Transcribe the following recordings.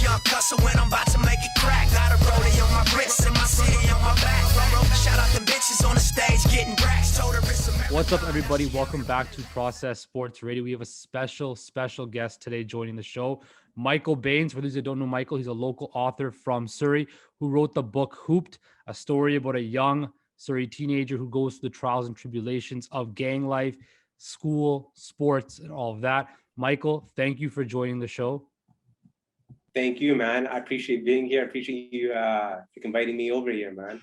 young cusser when I'm about to make it crack. Got a rollie on my wrist and my city on my back. Shout out them bitches on the stage getting racks. Told her it's America. What's up, everybody? Welcome back to Process Sports Radio. We have a special guest today joining the show, Michael Bains. For those who don't know Michael, he's a local author from Surrey who wrote the book Hooped, a story about a young Surrey teenager who goes through the trials and tribulations of gang life, school, sports, and all of that. Michael, thank you for joining the show. Thank you, man. I appreciate being here. I appreciate you inviting me over here, man.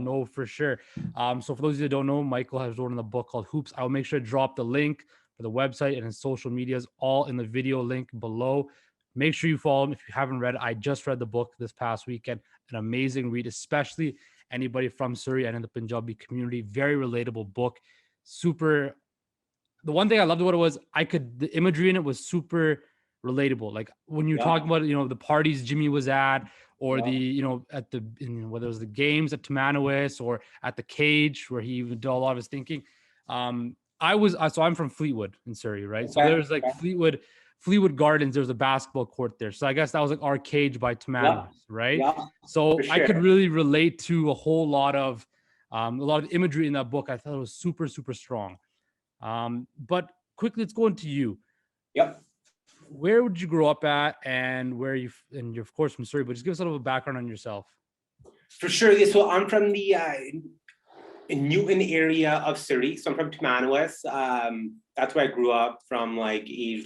No, for sure. So for those of you that don't know, Michael has written a book called Hoops. I'll make sure to drop the link for the website and his social medias all in the video link below. Make sure you follow him if you haven't read it. I just read the book this past weekend. An amazing read, especially anybody from Surrey and in the Punjabi community. Very relatable book. Super. The one thing I loved about it was the imagery in it was super relatable. Like when you're talking about, the parties Jimmy was at, or at the, whether it was the games at Timanawis or at the cage where he would do a lot of his thinking. So I'm from Fleetwood in Surrey, right? So there's like Fleetwood Gardens. There's a basketball court there. So I guess that was like our cage by Timanawis, right? Yeah, so sure. I could really relate to a whole lot of imagery in that book. I thought it was super, super strong. But quickly, let's go into you. Yep. Where would you grow up at, and you're of course from Surrey, but just give us a little background on yourself. For sure. So I'm from the Newton area of Surrey. So I'm from Timanawis. That's where I grew up from, like age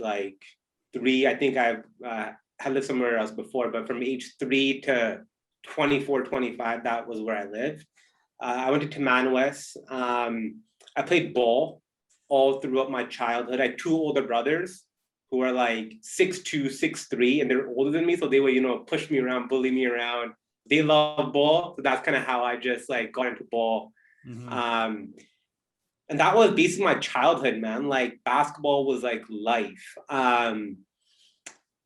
3. I think I've had lived somewhere else before, but from age 3 to 24, 25, that was where I lived. I went to Timanawis. I played ball all throughout my childhood. I had 2 older brothers who are like 6'2", 6'3", and they're older than me. So they would, push me around, bully me around. They love ball. So that's kind of how I just got into ball. Mm-hmm. And that was basically my childhood, man. Like basketball was like life. In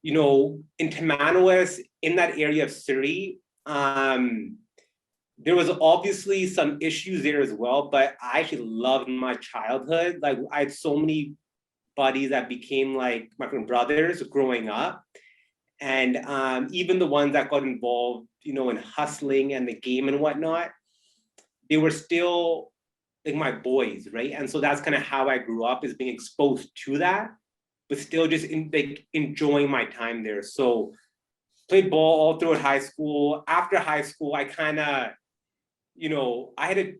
Timanawis, in that area of Surrey, there was obviously some issues there as well, but I actually loved my childhood. Like I had so many buddies that became like my brothers growing up. And even the ones that got involved, in hustling and the game and whatnot, they were still like my boys, right? And so that's kind of how I grew up, is being exposed to that, but still just enjoying my time there. So played ball all throughout high school. After high school, I kind of, I had a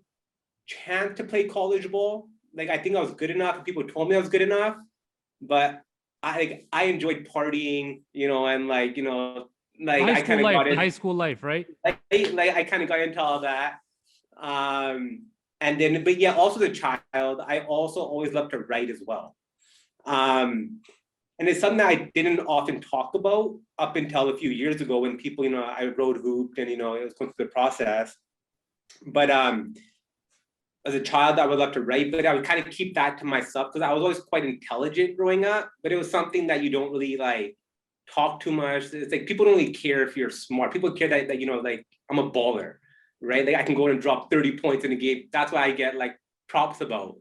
chance to play college ball. Like I think I was good enough, and people told me I was good enough, but I enjoyed partying, and I kind of got into high school life, right? I kind of got into all that. And then, but yeah, also the child, I also always loved to write as well. And it's something that I didn't often talk about up until a few years ago when people, I wrote Hooped and, it was going through the process. But as a child, I would love to write, but I would kind of keep that to myself because I was always quite intelligent growing up, but it was something that you don't really talk too much. It's like people don't really care if you're smart. People care that I'm a baller, right? Like I can go and drop 30 points in a game. That's why I get props about.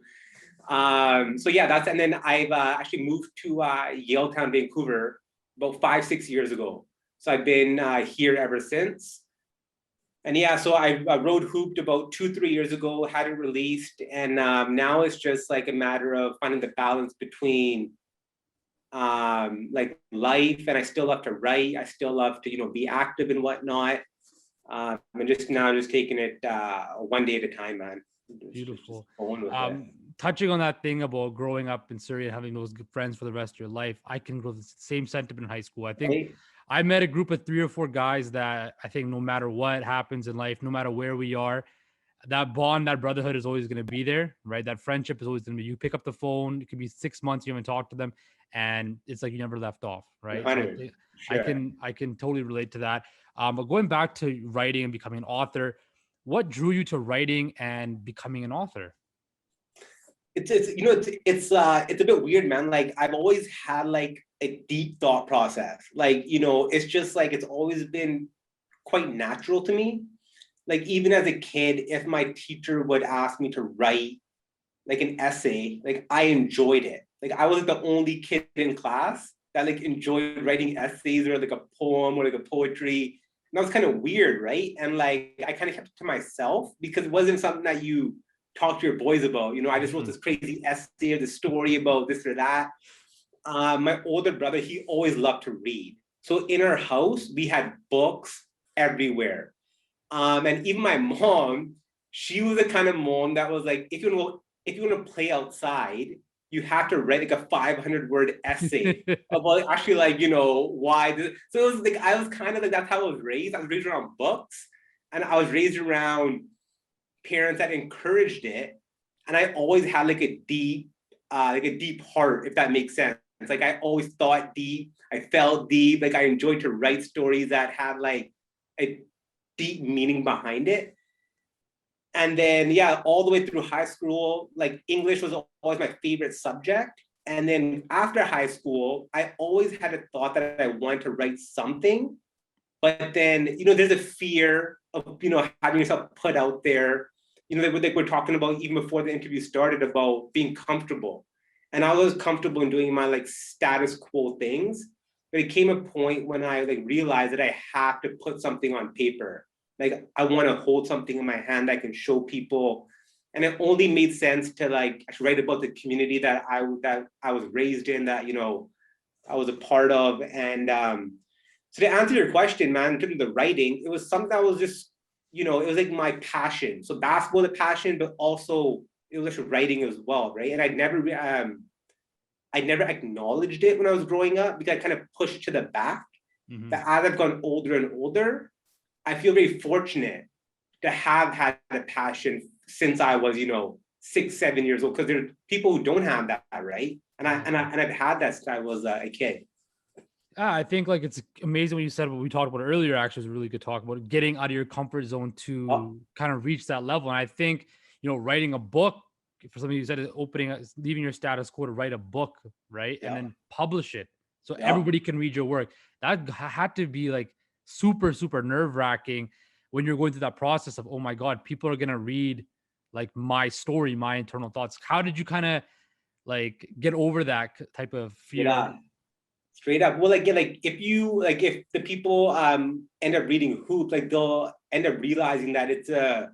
So yeah, and then I've actually moved to Yaletown, Vancouver about 5-6 years ago. So I've been here ever since. And yeah, so I wrote Hooped about 2-3 years ago, had it released. And now it's just a matter of finding the balance between life, and I still love to write. I still love to, be active and whatnot. And just taking it one day at a time, man. Beautiful. Touching on that thing about growing up in Surrey and having those good friends for the rest of your life, I can grow the same sentiment in high school. I think I met a group of 3 or 4 guys that I think no matter what happens in life, no matter where we are, that bond, that brotherhood is always going to be there, right? That friendship is always going to be, you pick up the phone, it could be 6 months, you haven't talked to them, and it's like you never left off, right? So sure. I can totally relate to that. But going back to writing and becoming an author, what drew you to writing and becoming an author? It's a bit weird, man. Like I've always had a deep thought process. It's just it's always been quite natural to me. Like even as a kid, if my teacher would ask me to write an essay, I enjoyed it. I was the only kid in class that like enjoyed writing essays or like a poem or like a poetry. And that was kind of weird, right? And like I kind of kept it to myself because it wasn't something that you talk to your boys about. You know, I just wrote this crazy essay or the story about this or that. My older brother, he always loved to read. So in our house, we had books everywhere. And even my mom, she was the kind of mom that was like, if you want to play outside, you have to write like a 500-word essay about actually like, you know, why. So it was like, I was kind of like, that's how I was raised. I was raised around books, and I was raised around parents that encouraged it. And I always had like a deep heart, if that makes sense. It's like, I always thought deep, I felt deep, like I enjoyed to write stories that had like a deep meaning behind it. And then, yeah, all the way through high school, like English was always my favorite subject. And then after high school, I always had a thought that I wanted to write something. But then, you know, there's a fear of, you know, having yourself put out there. You know, like we're talking about even before the interview started about being comfortable. And I was comfortable in doing my like status quo things. But it came a point when I like realized that I have to put something on paper. Like I want to hold something in my hand I can show people. And it only made sense to like write about the community that I was raised in, that, you know, I was a part of. And so to answer your question, man, in terms of the writing, it was something that was just, you know, it was like my passion. So basketball, the passion, but also it was just writing as well, right? And I never acknowledged it when I was growing up because I kind of pushed to the back. Mm-hmm. But as I've gone older and older, I feel very fortunate to have had a passion since I was, you know, 6, 7 years old. Because there are people who don't have that, right? And I've had that since I was a kid. I think like it's amazing what you said. What we talked about earlier actually was a really good talk about getting out of your comfort zone to kind of reach that level. And I think, you know, writing a book, for something you said, is leaving your status quo to write a book, right? And then publish it so everybody can read your work. That had to be like super, super nerve wracking when you're going through that process of, oh my God, people are going to read like my story, my internal thoughts. How did you kind of like get over that type of fear? Straight up. Well, like, yeah, like if the people end up reading Hoop, like they'll end up realizing that it's a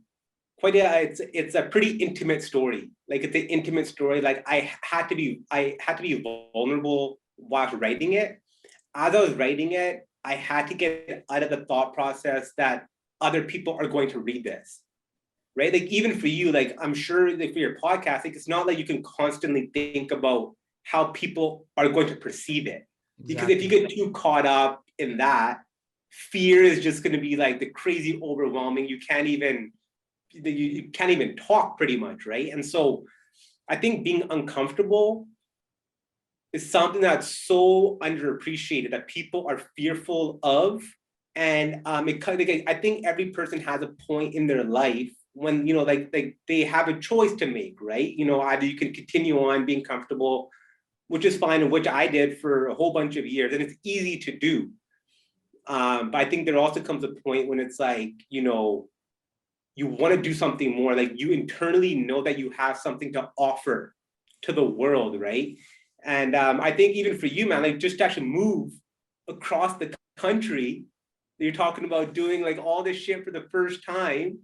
pretty intimate story. Like it's an intimate story. Like I had to be vulnerable while writing it. As I was writing it, I had to get out of the thought process that other people are going to read this. Right? Like even for you, like I'm sure that for your podcast, like it's not like you can constantly think about how people are going to perceive it. Because if you get too caught up in that, fear is just going to be like the crazy overwhelming. You can't even talk pretty much, right? And so I think being uncomfortable is something that's so underappreciated that people are fearful of. And I think every person has a point in their life when, you know, like they have a choice to make, right? You know, either you can continue on being comfortable, which is fine, and which I did for a whole bunch of years, and it's easy to do. But I think there also comes a point when it's like, you know, you want to do something more, like you internally know that you have something to offer to the world, right? And I think even for you, man, like just to actually move across the country, you're talking about doing like all this shit for the first time,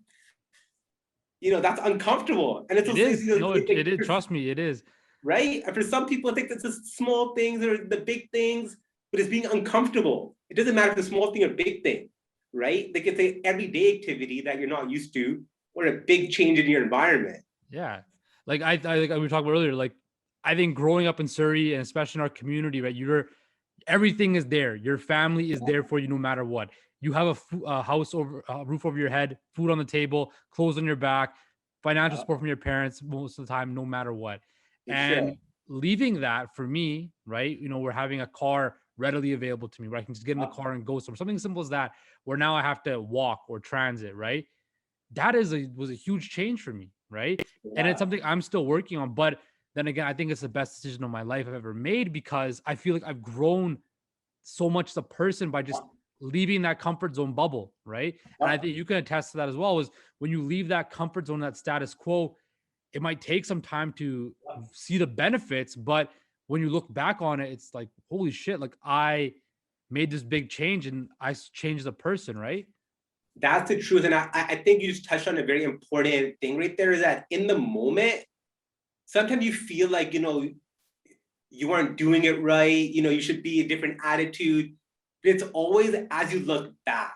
you know, that's uncomfortable. And it is. Trust me, it is. Right? And for some people, I think that's the small things or the big things, but it's being uncomfortable. It doesn't matter if it's a small thing or big thing, right? Like it's an everyday activity that you're not used to, or a big change in your environment. Yeah. Like I like we were talking about earlier, like I think growing up in Surrey and especially in our community, right? Everything is there. Your family is there for you no matter what. You have a house over, a roof over your head, food on the table, clothes on your back, financial support from your parents most of the time, no matter what. And leaving that for me, right? You know, we're having a car readily available to me where I can just get in the car and go somewhere. Something simple as that, where now I have to walk or transit, right? That was a huge change for me, right? And it's something I'm still working on. But then again, I think it's the best decision of my life I've ever made because I feel like I've grown so much as a person by just leaving that comfort zone bubble, right? And I think you can attest to that as well, is when you leave that comfort zone, that status quo, it might take some time to see the benefits, but when you look back on it, it's like, holy shit, like I made this big change and I changed the person, right? That's the truth. And I think you just touched on a very important thing right there, is that in the moment, sometimes you feel like, you aren't doing it right. You should be a different attitude. But it's always as you look back,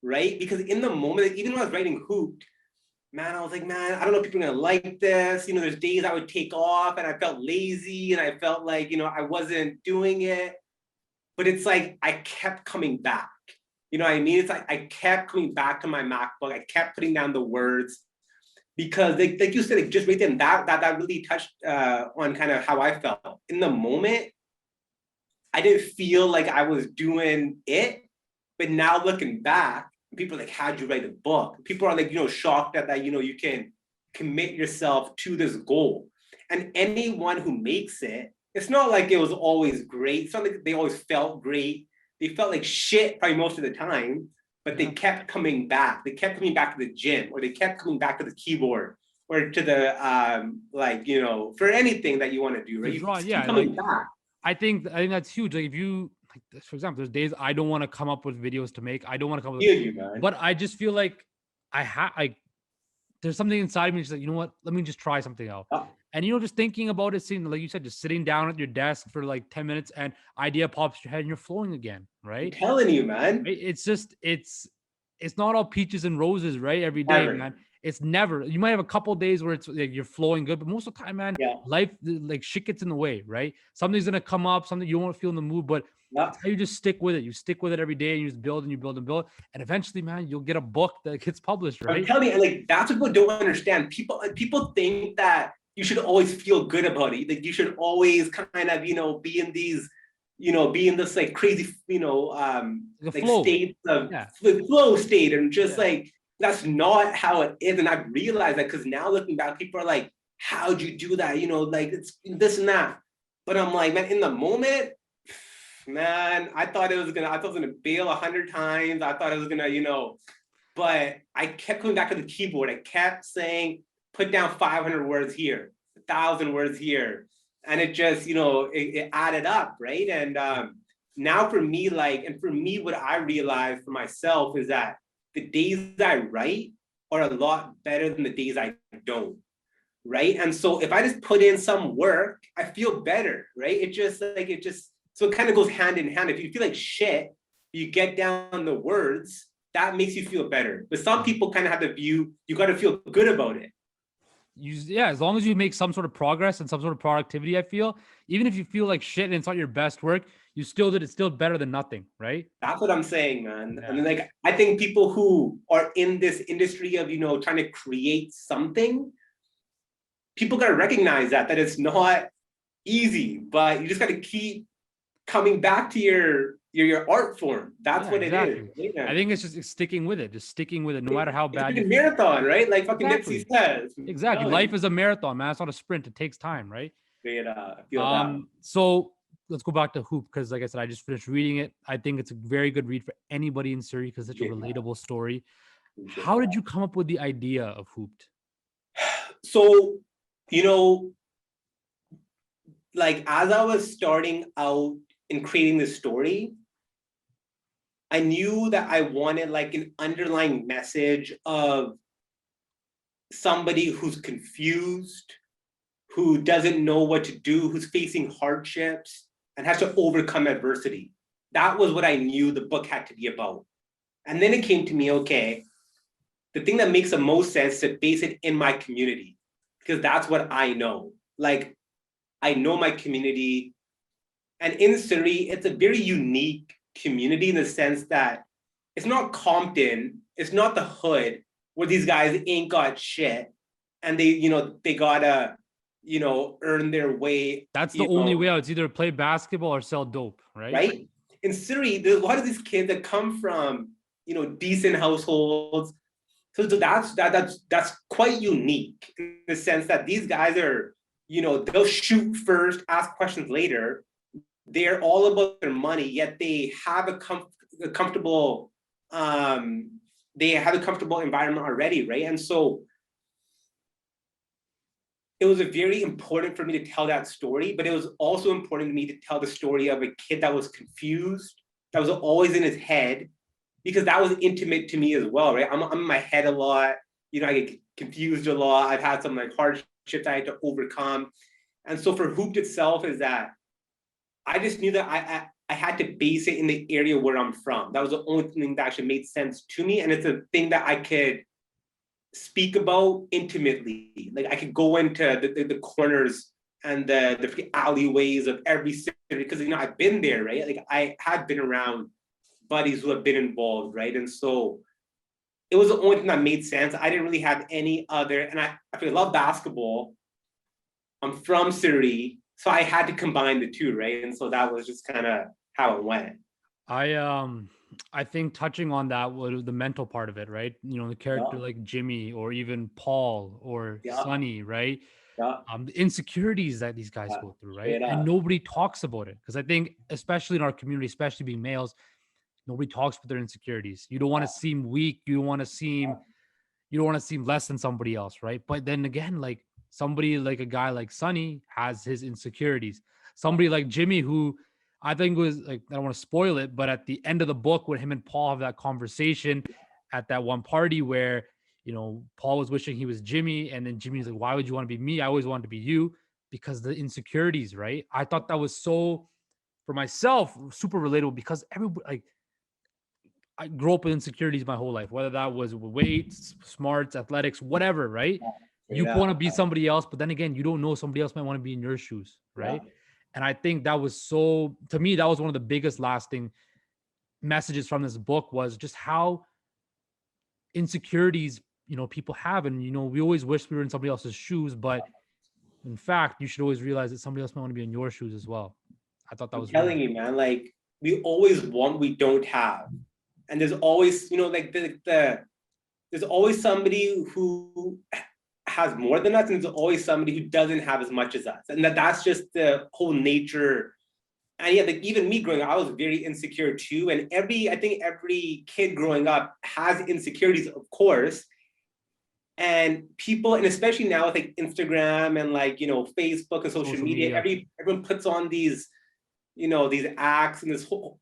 right? Because in the moment, even when I was writing Hooped, man, I was like, man, I don't know if people are gonna like this. There's days I would take off and I felt lazy and I felt like, I wasn't doing it. But it's like, I kept coming back. You know what I mean? It's like, I kept coming back to my MacBook. I kept putting down the words because like you said, like just right then, that really touched on kind of how I felt. In the moment, I didn't feel like I was doing it. But now looking back, people are like, how'd you write a book? People are like, shocked at that, you can commit yourself to this goal. And anyone who makes it, it's not like it was always great. It's not like they always felt great. They felt like shit probably most of the time, but they kept coming back. They kept coming back to the gym, or they kept coming back to the keyboard, or to the, for anything that you want to do, right? You keep coming back. I think that's huge. Like if you, like this, for example, there's days I don't want to come up with videos to make. I don't want to come up with, you, man. But I just feel like there's something inside me. Just like, you know what? Let me just try something out. And just thinking about it, seeing, like you said, just sitting down at your desk for like 10 minutes and idea pops your head and you're flowing again, right? I'm telling you, man. It's just, it's not all peaches and roses, right? Every day, man. It's never. You might have a couple of days where it's like you're flowing good, but most of the time, man, life, like shit gets in the way, right? Something's gonna come up, something you won't feel in the mood, but that's how you just stick with it. You stick with it every day, and you just build and you build and build, and eventually, man, you'll get a book that gets published, right? I'm telling you, and like that's what people don't understand. People think that you should always feel good about it. Like you should always kind of, be in these, be in this like crazy, like state of flow state, and just like. That's not how it is. And I've realized that, because now looking back, people are like, how'd you do that? Like it's this and that. But I'm like, man, in the moment, man, I thought I was gonna bail 100 times. I thought I was gonna, but I kept coming back to the keyboard. I kept saying, put down 500 words here, 1,000 words here. And it just, it added up, right? And now for me, what I realized for myself is that the days I write are a lot better than the days I don't, right? And so if I just put in some work, I feel better, right? So it kind of goes hand in hand. If you feel like shit, you get down the words, that makes you feel better. But some people kind of have the view, you got to feel good about it. As long as you make some sort of progress and some sort of productivity, I feel, even if you feel like shit and it's not your best work, you still did it. Still better than nothing, right? That's what I'm saying, man. Yeah. And like, I think people who are in this industry of, trying to create something, people got to recognize that it's not easy, but you just got to keep coming back to your art form. That's what it is. Yeah. I think it's just sticking with it, no matter how bad. It's a marathon, right? Like fucking Nipsey says. Exactly. Life is a marathon, man. It's not a sprint. It takes time, right? So let's go back to Hoop, because like I said, I just finished reading it. I think it's a very good read for anybody in Surrey because it's such a relatable story. How did you come up with the idea of Hooped? So, like as I was starting out in creating this story, I knew that I wanted like an underlying message of somebody who's confused, who doesn't know what to do, who's facing hardships and has to overcome adversity. That was what I knew the book had to be about. And then it came to me, okay, the thing that makes the most sense is to base it in my community, because that's what I know. Like, I know my community. And in Surrey, it's a very unique community in the sense that it's not Compton, it's not the hood where these guys ain't got shit and they gotta, earn their way. That's the only way out. It's either play basketball or sell dope, right? Right? In Surrey, there's a lot of these kids that come from, decent households. So that's quite unique in the sense that these guys are, they'll shoot first, ask questions later. They're all about their money, yet they have a comfortable environment already, right? And so it was very important for me to tell that story, but it was also important to me to tell the story of a kid that was confused, that was always in his head, because that was intimate to me as well, right? I'm in my head a lot. You know, I get confused a lot. I've had some like hardships I had to overcome. And so for Hooped itself is that I just knew that I had to base it in the area where I'm from. That was the only thing that actually made sense to me. And it's a thing that I could speak about intimately. Like I could go into the corners and the alleyways of every city, because, you know, I've been there, right? Like I had been around buddies who have been involved, right? And so it was the only thing that made sense. I didn't really have any other, and I love basketball. I'm from Surrey, so I had to combine the two, right? And so that was just kind of how it went. I think touching on that was the mental part of it, right? You know, the character Yeah. like Jimmy or even Paul or Yeah. Sonny, right? Yeah. The insecurities that these guys go through, right? Straight And up. nobody talks about it. Because I think, especially in our community, especially being males, nobody talks about their insecurities. You don't want to seem weak. You don't want to seem less than somebody else, right? But then again, like somebody like a guy like Sonny has his insecurities. Somebody like Jimmy, who I think was like, I don't want to spoil it, but at the end of the book, when him and Paul have that conversation at that one party where, you know, Paul was wishing he was Jimmy, and then Jimmy's like, why would you want to be me? I always wanted to be you, because the insecurities, right? I thought that was so, for myself, super relatable, because everybody, like, I grew up with insecurities my whole life, whether that was weight, smarts, athletics, whatever, right? You Straight want to up. be somebody else, but then again, you don't know, somebody else might want to be in your shoes, right? Yeah. And I think that was so, to me, that was one of the biggest lasting messages from this book, was just how insecurities, you know, people have. And, you know, we always wish we were in somebody else's shoes, but in fact, you should always realize that somebody else might want to be in your shoes as well. I thought that I'm was telling really, you, man, like we always want what we don't have. And there's always, you know, like there's always somebody who has more than us, and there's always somebody who doesn't have as much as us. And that's just the whole nature. And yeah, like even me growing up, I was very insecure too. And I think every kid growing up has insecurities, of course. And people, and especially now with like Instagram and like, you know, Facebook and social media, everyone puts on these, you know, these acts and this whole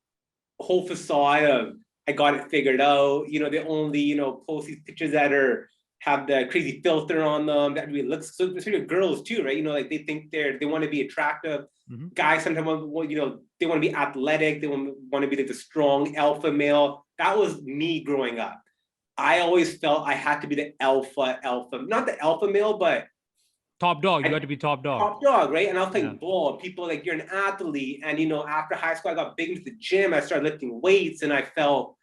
facade of I got it figured out. You know, they only, you know, post these pictures that have the crazy filter on them that really looks, so especially girls too, right? You know, like they think they want to be attractive. mm-hmm. Guys sometimes want, you know, they want to be athletic, they want to be like the strong alpha male. That was me growing up. I always felt I had to be the alpha, not the alpha male, but top dog. You had to be top dog. Top dog, right? And I was playing ball. People like, you're an athlete. And, you know, after high school, I got big into the gym. I started lifting weights, and I felt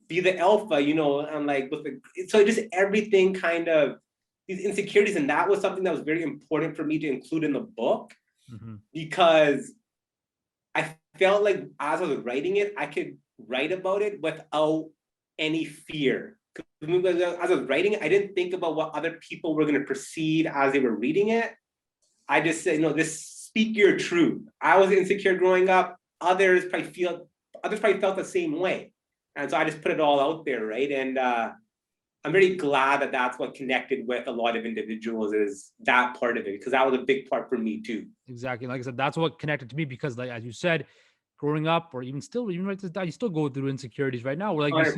be the alpha, you know, and like so just everything kind of these insecurities. And that was something that was very important for me to include in the book, because I felt like as I was writing it, I could write about it without any fear. As I was writing it, I didn't think about what other people were going to perceive as they were reading it. I just said, no, just speak your truth. I was insecure growing up. Others probably felt the same way. And so I just put it all out there, right? And I'm very glad that that's what connected with a lot of individuals, is that part of it, because that was a big part for me too. Exactly. Like I said, that's what connected to me, because like, as you said, growing up, or even right to die, you still go through insecurities right now. Where like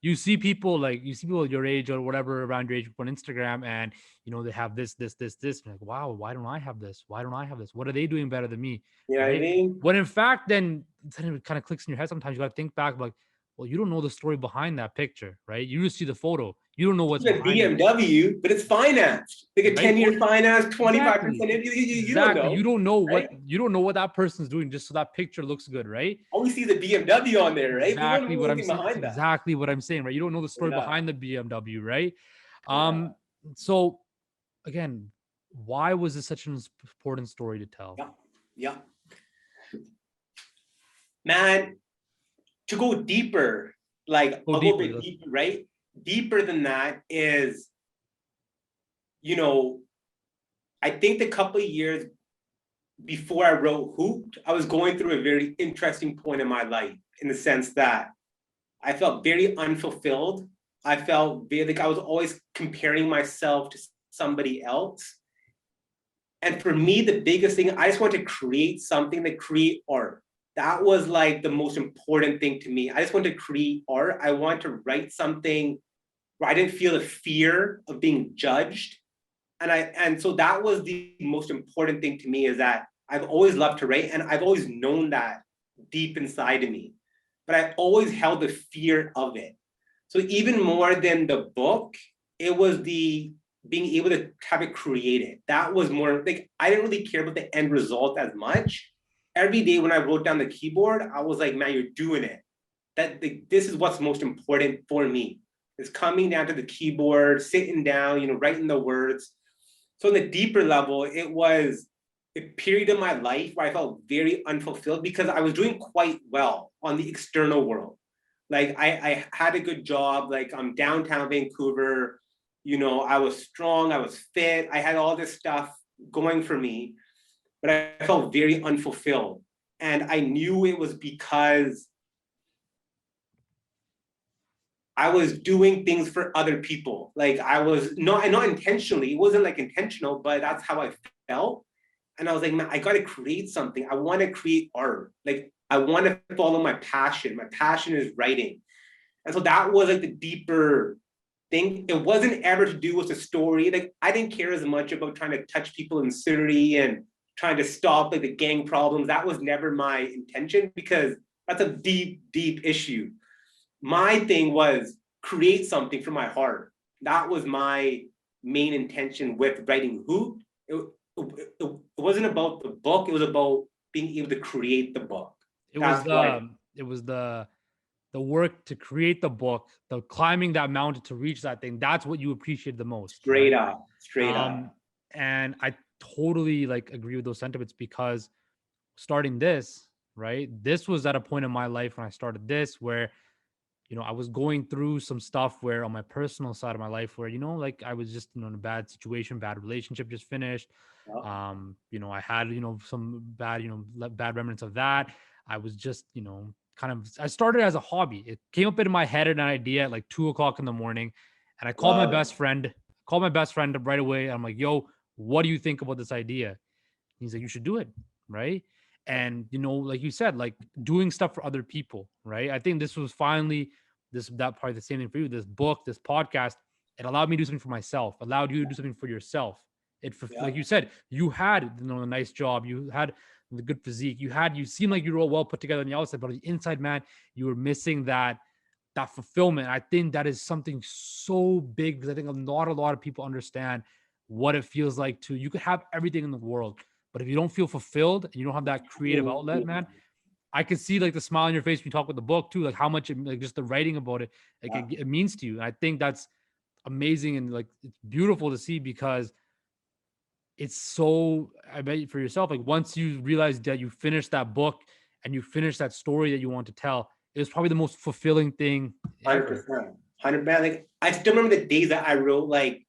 you see people your age or whatever around your age on Instagram, and you know they have this. And you're like, wow, why don't I have this? Why don't I have this? What are they doing better than me? You know what I mean? When in fact, then it kind of clicks in your head. Sometimes you got to think back, like, well, you don't know the story behind that picture, right? You just see the photo. You don't know what's behind BMW, but it's financed. Like a 10-year finance, 25%. You don't know. You don't know what that person's doing just so that picture looks good, right? All we see the BMW on there, right? Exactly what I'm saying. Exactly what I'm saying, right? You don't know the story behind the BMW, right? So again, why was this such an important story to tell? Yeah. Man, to go deeper, like I'll go a bit deeper, right? Deeper than that is, you know, I think the couple of years before I wrote Hooped, I was going through a very interesting point in my life, in the sense that I felt very unfulfilled. I felt very like I was always comparing myself to somebody else. And for me, the biggest thing, I just want to create something, to create art. That was like the most important thing to me. I just want to create art. I want to write something where I didn't feel the fear of being judged. And so that was the most important thing to me, is that I've always loved to write, and I've always known that deep inside of me, but I always held the fear of it. So even more than the book, it was the being able to have it created. That was more like, I didn't really care about the end result as much. Every day when I wrote down the keyboard, I was like, man, you're doing it. This is what's most important for me, is coming down to the keyboard, sitting down, writing the words. So on the deeper level, it was a period of my life where I felt very unfulfilled because I was doing quite well on the external world. Like I had a good job, like I'm downtown Vancouver, I was strong, I was fit, I had all this stuff going for me, but I felt very unfulfilled. And I knew it was because I was doing things for other people. Like I was not intentionally, it wasn't like intentional, but that's how I felt. And I was like, man, I got to create something. I want to create art. Like I want to follow my passion. My passion is writing. And so that was like the deeper thing. It wasn't ever to do with the story. Like I didn't care as much about trying to touch people in Surrey and trying to stop like the gang problems. That was never my intention, because that's a deep, deep issue. My thing was create something from my heart. That was my main intention with writing Hoop. It wasn't about the book. It was about being able to create the book. It was the work to create the book, the climbing that mountain to reach that thing. That's what you appreciate the most. Straight right? up, straight up. And I totally like agree with those sentiments, because starting this, right? This was at a point in my life when I started this where, I was going through some stuff where on my personal side of my life where, like I was just, in a bad situation, bad relationship just finished. Yep. I had, some bad, bad remnants of that. I was just, I started as a hobby. It came up in my head an idea at like 2 o'clock in the morning. And I called my best friend, right away. I'm like, yo, what do you think about this idea? He's like, you should do it. Right. And, like you said, like doing stuff for other people. Right. I think this was finally that probably the same thing for you. This book, this podcast, it allowed me to do something for myself, allowed you to do something for yourself. Like you said, you had, a nice job. You had the good physique. You seemed like you were all well put together on the outside, but on the inside, man, you were missing that fulfillment. I think that is something so big, because I think not a lot of people understand what it feels like you could have everything in the world, but if you don't feel fulfilled and you don't have that creative outlet, man, I can see like the smile on your face when you talk with the book too, like how much like just the writing about it, like it means to you. And I think that's amazing, and like it's beautiful to see, because it's so, I bet for yourself, like once you realize that you finished that book and you finished that story that you want to tell, it was probably the most fulfilling thing ever. 100%. Like I still remember the days that I wrote like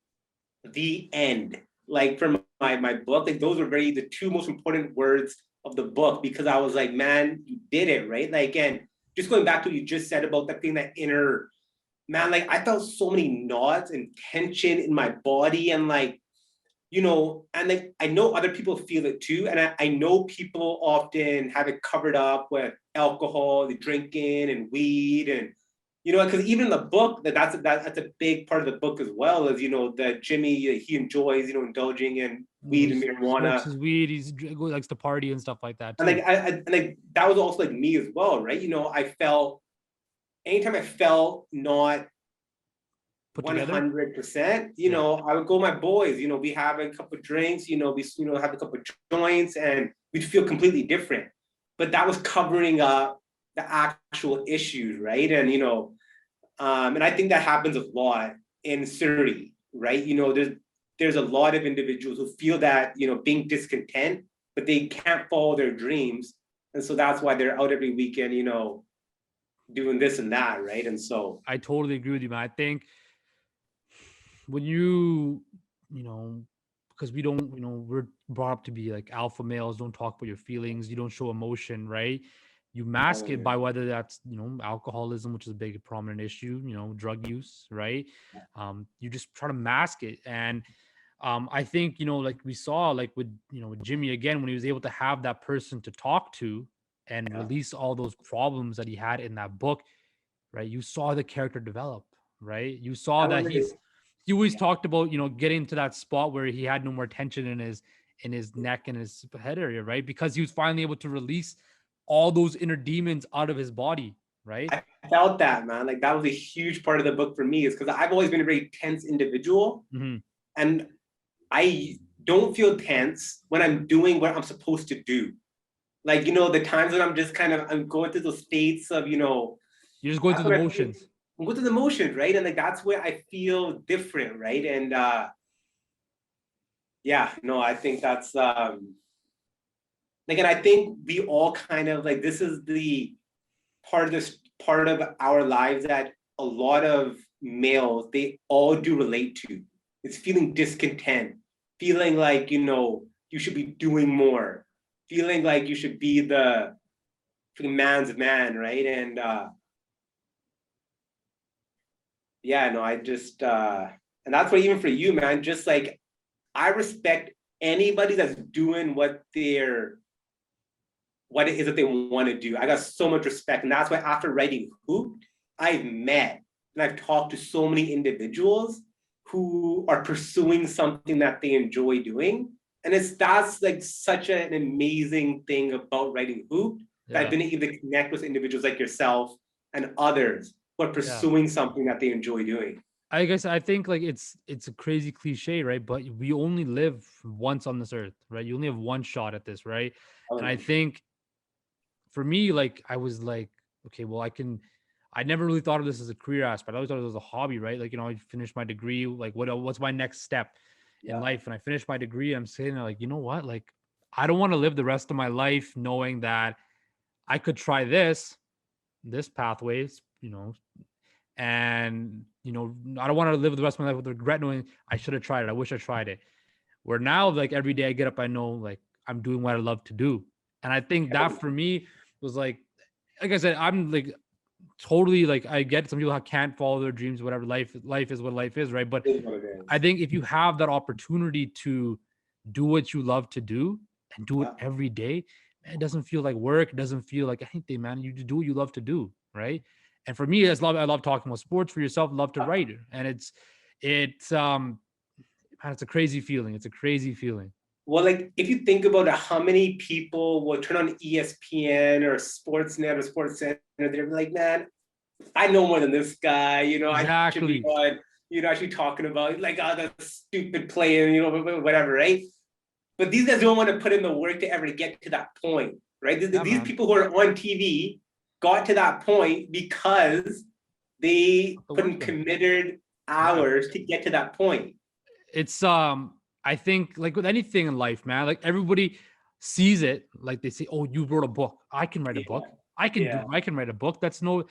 the end, like for my book. Like those were the two most important words of the book, because I was like, man, you did it, right? Like, again, just going back to what you just said about that thing, that inner, man, like I felt so many knots and tension in my body, and like, and like I know other people feel it too, and I know people often have it covered up with alcohol, the drinking and weed, and because even in the book, that's a big part of the book as well, as that Jimmy, he enjoys indulging in weed and marijuana. Smokes his weed, he likes to party and stuff like that too. And like that was also like me as well, right? I felt, anytime I felt not 100%, I would go with my boys, we have a couple of drinks, we have a couple of joints, and we'd feel completely different. But that was covering up the actual issues, right? And and I think that happens a lot in Surrey, right? There's a lot of individuals who feel that being discontent, but they can't follow their dreams, and so that's why they're out every weekend, doing this and that, right? And so I totally agree with you, man. I think when because we don't, we're brought up to be like alpha males, don't talk about your feelings, you don't show emotion, right? You mask it by whether that's, alcoholism, which is a big prominent issue, drug use, right? You just try to mask it. And I think, like we saw, like with, with Jimmy again, when he was able to have that person to talk to and Yeah. release all those problems that he had in that book, right? You saw the character develop, right? You saw That was that like, he always talked about, getting to that spot where he had no more tension in his neck and his head area, right? Because he was finally able to release all those inner demons out of his body, right? I felt that, man. Like that was a huge part of the book for me, is because I've always been a very tense individual, Mhm. and I don't feel tense when I'm doing what I'm supposed to do. Like, the times when I'm just I'm going through those states of, You're just going that's through the when motions. I'm going through the motions, right? And like that's where I feel different, right? And yeah, no, I think that's like, and I think we all kind of like, this is the part of our lives that a lot of males, they all do relate to. It's feeling discontent, feeling like, you should be doing more, feeling like you should be the man's man, right? And yeah, no, I just and that's what, even for you, man, just like, I respect anybody that's doing what it is that they want to do. I got so much respect. And that's why after writing Hoop, I've met and I've talked to so many individuals who are pursuing something that they enjoy doing. And that's like such an amazing thing about writing Hoop, that I've Yeah. been able to connect with individuals like yourself and others who are Yeah. pursuing something that they enjoy doing. I guess I think like it's a crazy cliche, right? But we only live once on this earth, right? You only have one shot at this, right? And I think for me, like I was like, okay, well, I never really thought of this as a career aspect. I always thought it was a hobby, right? Like, I finished my degree, like what's my next step in Yeah. life? And I finished my degree. I'm sitting there like, you know what? Like, I don't want to live the rest of my life knowing that I could try this pathways, and I don't want to live the rest of my life with regret knowing I should have tried it. I wish I tried it. Where now, like every day I get up, I know like I'm doing what I love to do. And I think that for me was like I said, I'm like totally like I get some people can't follow their dreams, whatever. Life is what life is, right? But It is what it is. I think if you have that opportunity to do what you love to do and do it Yeah. every day, man, it doesn't feel like work. It doesn't feel like anything, man. You just do what you love to do, right? And for me, I love talking about sports. For yourself, love to write, and it's man, it's a crazy feeling. It's a crazy feeling. Well, like if you think about it, how many people will turn on ESPN or Sportsnet or Sports Center, they're like, man, I know more than this guy. I should be Exactly. on. I should be talking about like, oh, the stupid playing, whatever, right? But these guys don't want to put in the work to ever get to that point, right? Yeah, These man. people who are on TV got to that point because they The put work in done. committed hours to get to that point. It's I think like with anything in life, man, like everybody sees it, like they say, oh, you wrote a book, I can write a book, Yeah. I can write a book, that's no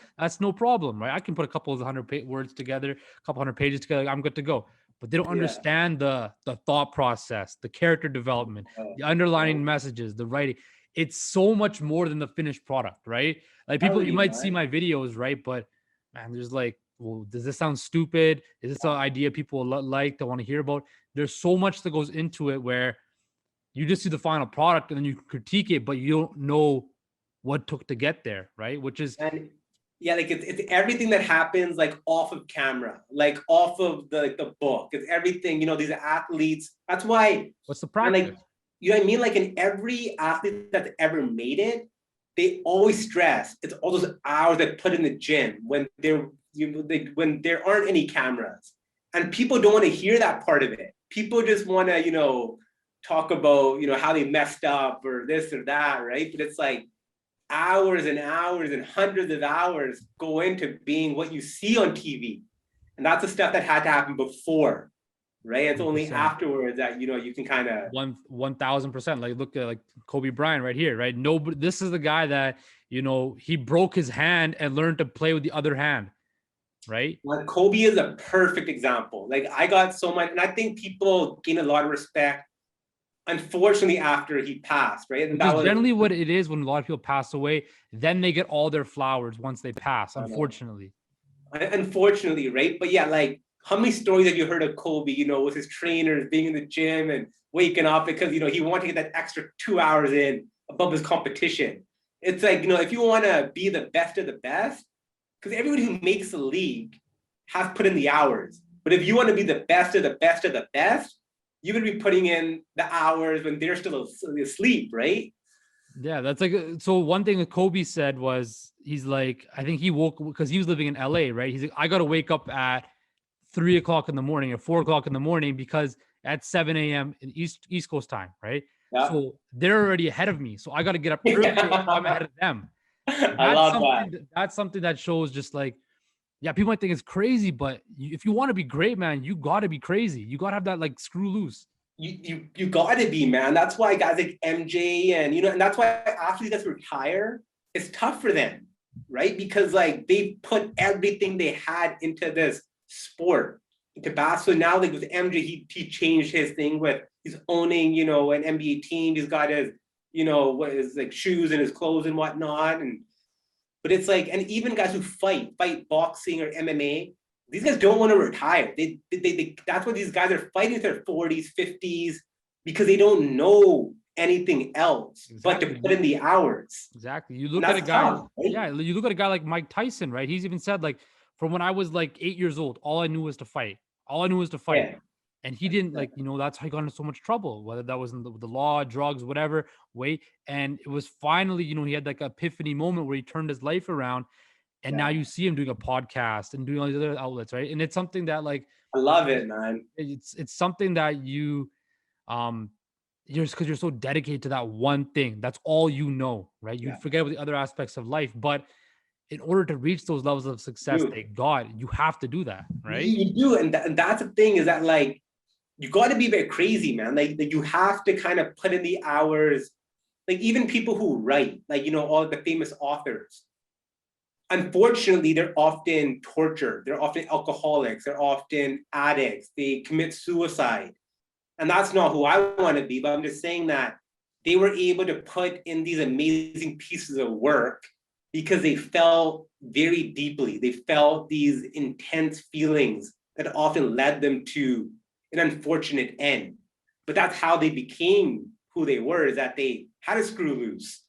problem, right? I can put a couple of words together, a couple hundred pages together, I'm good to go. But they don't understand the thought process, the character development, the underlining messages, the writing. It's so much more than the finished product, right? Like people, you might see my videos, right? But man, there's like, well, does this sound stupid? Is this an idea people like that want to hear about? There's so much that goes into it where you just see the final product and then you critique it, but you don't know what took to get there, right? Which is And yeah, like it's everything that happens like off of camera, like off of the book. It's everything, these athletes. That's why, what's the and practice? like, you know what I mean? Like in every athlete that's ever made it, they always stress it's all those hours they put in the gym when when there aren't any cameras. And people don't want to hear that part of it. People just want to, talk about, how they messed up or this or that, right? But it's like hours and hours and hundreds of hours go into being what you see on TV. And that's the stuff that had to happen before, right? It's only 100%. afterwards that, you can kind of 1000%. Like look at like Kobe Bryant right here, right? Nobody, this is the guy that, he broke his hand and learned to play with the other hand, right? Like Kobe is a perfect example. Like I got so much, and I think people gain a lot of respect, unfortunately, after he passed, right? And Because generally what it is when a lot of people pass away, then they get all their flowers once they pass, unfortunately. Unfortunately, right? But yeah, like how many stories have you heard of Kobe, with his trainers being in the gym and waking up because, he wanted to get that extra 2 hours in above his competition. It's like, if you want to be the best of the best, because everybody who makes the league has put in the hours. But if you want to be the best of the best of the best, you're going to be putting in the hours when they're still asleep, right? Yeah, that's like, so one thing that Kobe said was, he's like, I think he woke, because he was living in LA, right? He's like, I got to wake up at 3 o'clock in the morning or 4 o'clock in the morning because at 7 a.m. in East Coast time, right? Yeah. So they're already ahead of me. So I got to get up early. So I'm ahead of them. I love that. That's something that shows just like, yeah, people might think it's crazy, but if you want to be great, man, you got to be crazy. You got to have that like screw loose. You got to be, man. That's why guys like MJ and that's why after these guys retire, it's tough for them, right? Because like they put everything they had into this sport, into basketball. Now like with MJ, he changed his thing with he's owning, an NBA team. He's got his, what his like shoes and his clothes and whatnot. But it's like, and even guys who fight boxing or MMA, these guys don't want to retire. They that's what these guys are fighting in their 40s, 50s, because they don't know anything else but to put in the hours. Exactly. You look at a guy, tough, right? yeah, you look at a guy like Mike Tyson, right? He's even said like, from when I was like 8 years old, all I knew was to fight. All I knew was to fight. Yeah. And he didn't like, that's how he got into so much trouble, whether that was in the law, drugs, whatever way. And it was finally, he had like an epiphany moment where he turned his life around. And now you see him doing a podcast and doing all these other outlets, right? And it's something that like, I love it, man. It's something that you're because you're so dedicated to that one thing. That's all right? You forget about the other aspects of life, but in order to reach those levels of success that God, you have to do that, right? You do, and that's the thing is that like you got to be a bit crazy, man. Like you have to kind of put in the hours. Like even people who write, like all the famous authors. Unfortunately, they're often tortured. They're often alcoholics. They're often addicts. They commit suicide. And that's not who I want to be, but I'm just saying that they were able to put in these amazing pieces of work because they felt very deeply. They felt these intense feelings that often led them to an unfortunate end. But that's how they became who they were, is that they had a screw loose.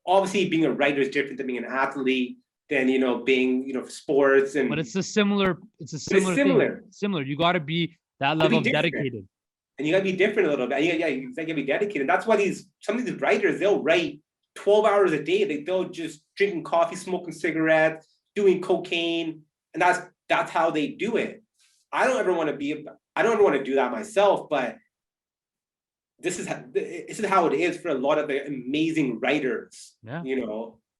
Obviously, being a writer is different than being an athlete. Than being sports and. But it's a similar thing. Similar. You got to be that level of dedicated. And you got to be different a little bit. Yeah, you got to be dedicated. That's why some of these writers, they'll write 12 hours a day. They'll just drinking coffee, smoking cigarettes, doing cocaine, and that's how they do it. I don't ever want to do that myself, but this is how it is for a lot of the amazing writers. Yeah.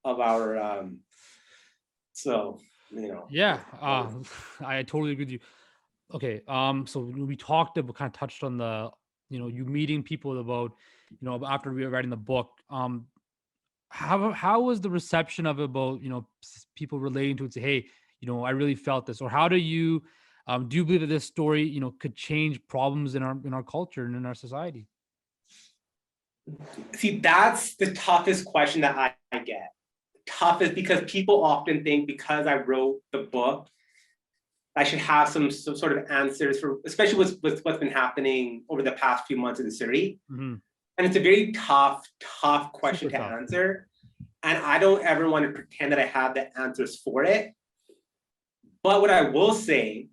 Of our. Yeah, I totally agree with you. Okay, so we talked about, kind of touched on the, you meeting people about, after we were writing the book. How was the reception of it about, people relating to it? Say, hey, I really felt this, or how do you believe that this story, could change problems in our culture and in our society? See, that's the toughest question that I get. Toughest because people often think because I wrote the book, I should have some sort of answers for, especially with what's been happening over the past few months in Surrey. Mm-hmm. And it's a very tough question to answer. And I don't ever want to pretend that I have the answers for it. But what I will say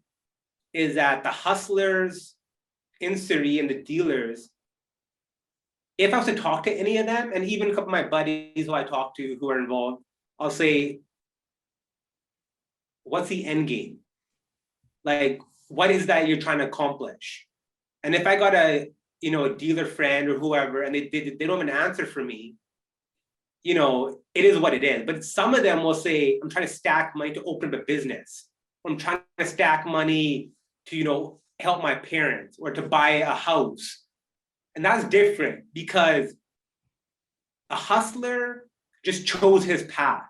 is that the hustlers in Surrey and the dealers, if I was to talk to any of them, and even a couple of my buddies who I talk to who are involved, I'll say, what's the end game? Like, what is that you're trying to accomplish? And if I got a dealer friend or whoever, and they don't have an answer for me, it is what it is. But some of them will say, I'm trying to stack money to open up a business. Or I'm trying to stack money to, help my parents or to buy a house. And that's different because a hustler just chose his path.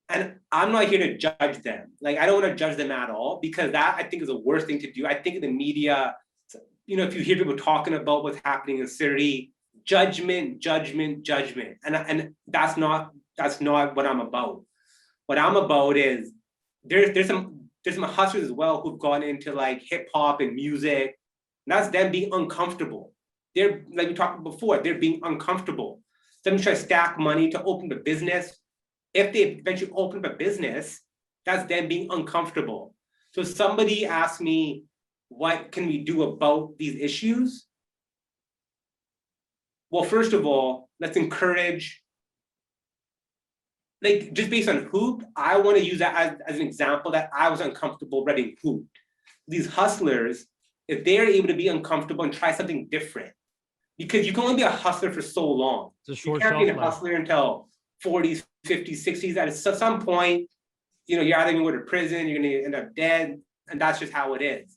And I'm not here to judge them. Like, I don't want to judge them at all, because that, I think, is the worst thing to do. I think in the media, if you hear people talking about what's happening in Surrey, judgment. And that's not what I'm about. What I'm about is there's there's some hustlers as well who've gone into like hip hop and music. And that's them being uncomfortable. They're, like we talked before, they're being uncomfortable. Some try to stack money to open a business. If they eventually open up a business, that's them being uncomfortable. So somebody asked me, what can we do about these issues? Well, first of all, let's encourage, like just based on Hoop, I want to use that as an example that I was uncomfortable writing Hoop. These hustlers, if they're able to be uncomfortable and try something different, because you can only be a hustler for so long. It's a short you can't be a shelf life. hustler until 40s, 50s, 60s. At some point, you're either gonna go to prison, you're gonna end up dead, and that's just how it is.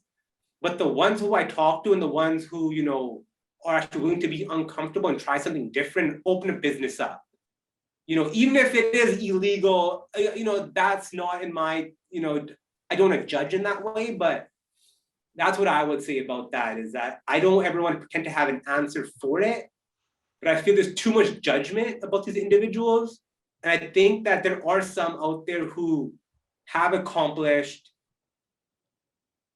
But the ones who I talk to and the ones who, are actually willing to be uncomfortable and try something different, open a business up. Even if it is illegal, that's not in my, I don't want to judge in that way, but that's what I would say about that, is that I don't ever want to pretend to have an answer for it, but I feel there's too much judgment about these individuals. And I think that there are some out there who have accomplished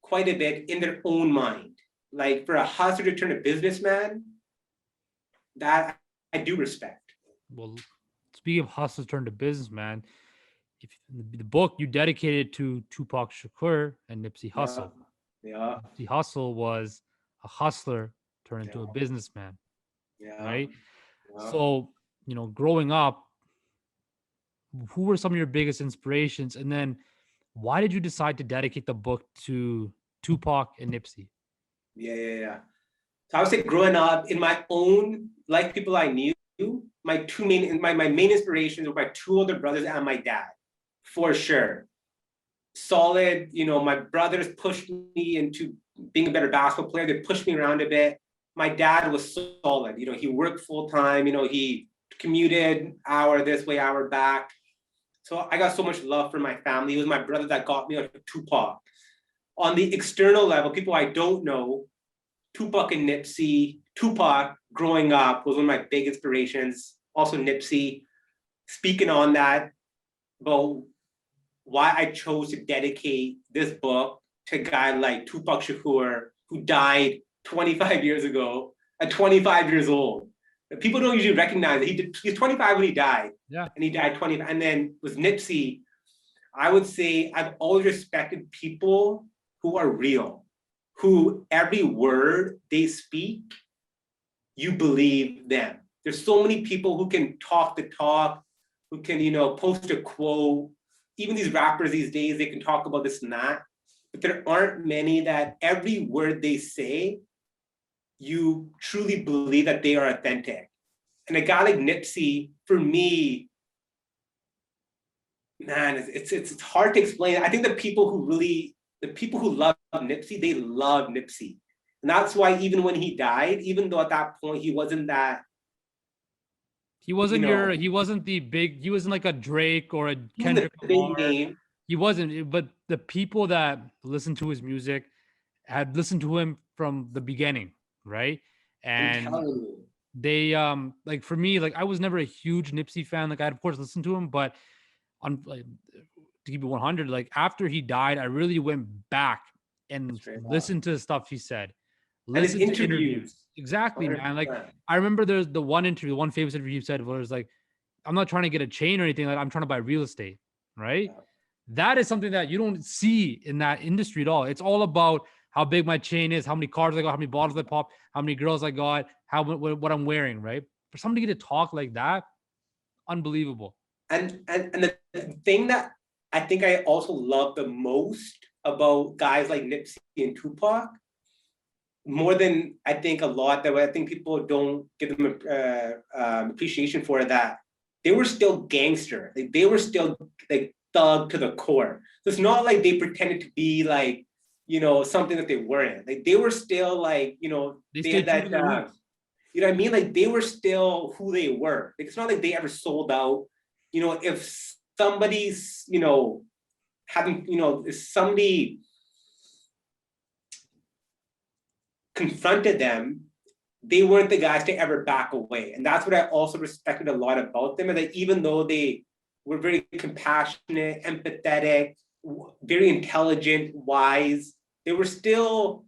quite a bit in their own mind. Like for a hustler to turn a businessman, that I do respect. Well, speaking of hustlers turn to businessman, if the book you dedicated to Tupac Shakur and Nipsey Hussle. Yeah. Nipsey Hussle was a hustler turned into a businessman. Yeah. Right. Yeah. So, growing up, who were some of your biggest inspirations? And then why did you decide to dedicate the book to Tupac and Nipsey? Yeah. So I would say growing up in my own life, people I knew, my main inspirations were my two older brothers and my dad, for sure. Solid, my brothers pushed me into being a better basketball player. They pushed me around a bit. My dad was solid. He worked full time. He commuted hour this way, hour back. So I got so much love for my family. It was my brother that got me onto Tupac. On the external level, people I don't know, Tupac and Nipsey. Tupac, growing up, was one of my big inspirations. Also Nipsey. Speaking on that, about why I chose to dedicate this book to a guy like Tupac Shakur, who died 25 years ago at 25 years old. People don't usually recognize it. He was 25 when he died. Yeah. And he died 20. And then with Nipsey, I would say I've always respected people who are real, who every word they speak, you believe them. There's so many people who can talk the talk, who can, post a quote. Even these rappers these days, they can talk about this and that, but there aren't many that every word they say, you truly believe that they are authentic. And a guy like Nipsey, for me, man, it's hard to explain. I think the people who love Nipsey, they love Nipsey. And that's why even when he died, even though at that point he wasn't that, he wasn't like a Drake or a Kendrick Lamar. Name. He wasn't, but the people that listened to his music had listened to him from the beginning, right? And they like, for me, like I was never a huge Nipsey fan. Like I'd of course listened to him, but to keep it 100, like after he died, I really went back and listened to the stuff he said. Listen to interviews. Exactly, 100%. Man. Like I remember there's the one famous interview you said where it's like, I'm not trying to get a chain or anything, like I'm trying to buy real estate, right? Yeah. That is something that you don't see in that industry at all. It's all about how big my chain is, how many cars I got, how many bottles I pop, how many girls I got, what I'm wearing, right? For somebody to talk like that, unbelievable. And the thing that I think I also love the most about guys like Nipsey and Tupac, more than I think a lot that I think people don't give them appreciation for, that they were still gangster. Like they were still like thug to the core. So it's not like they pretended to be like, something that they weren't. Like they were still like, they had that, you know what I mean? Like they were still who they were. Like, it's not like they ever sold out. If somebody's, if somebody confronted them, they weren't the guys to ever back away. And that's what I also respected a lot about them. And that even though they were very compassionate, empathetic, very intelligent, wise. They were still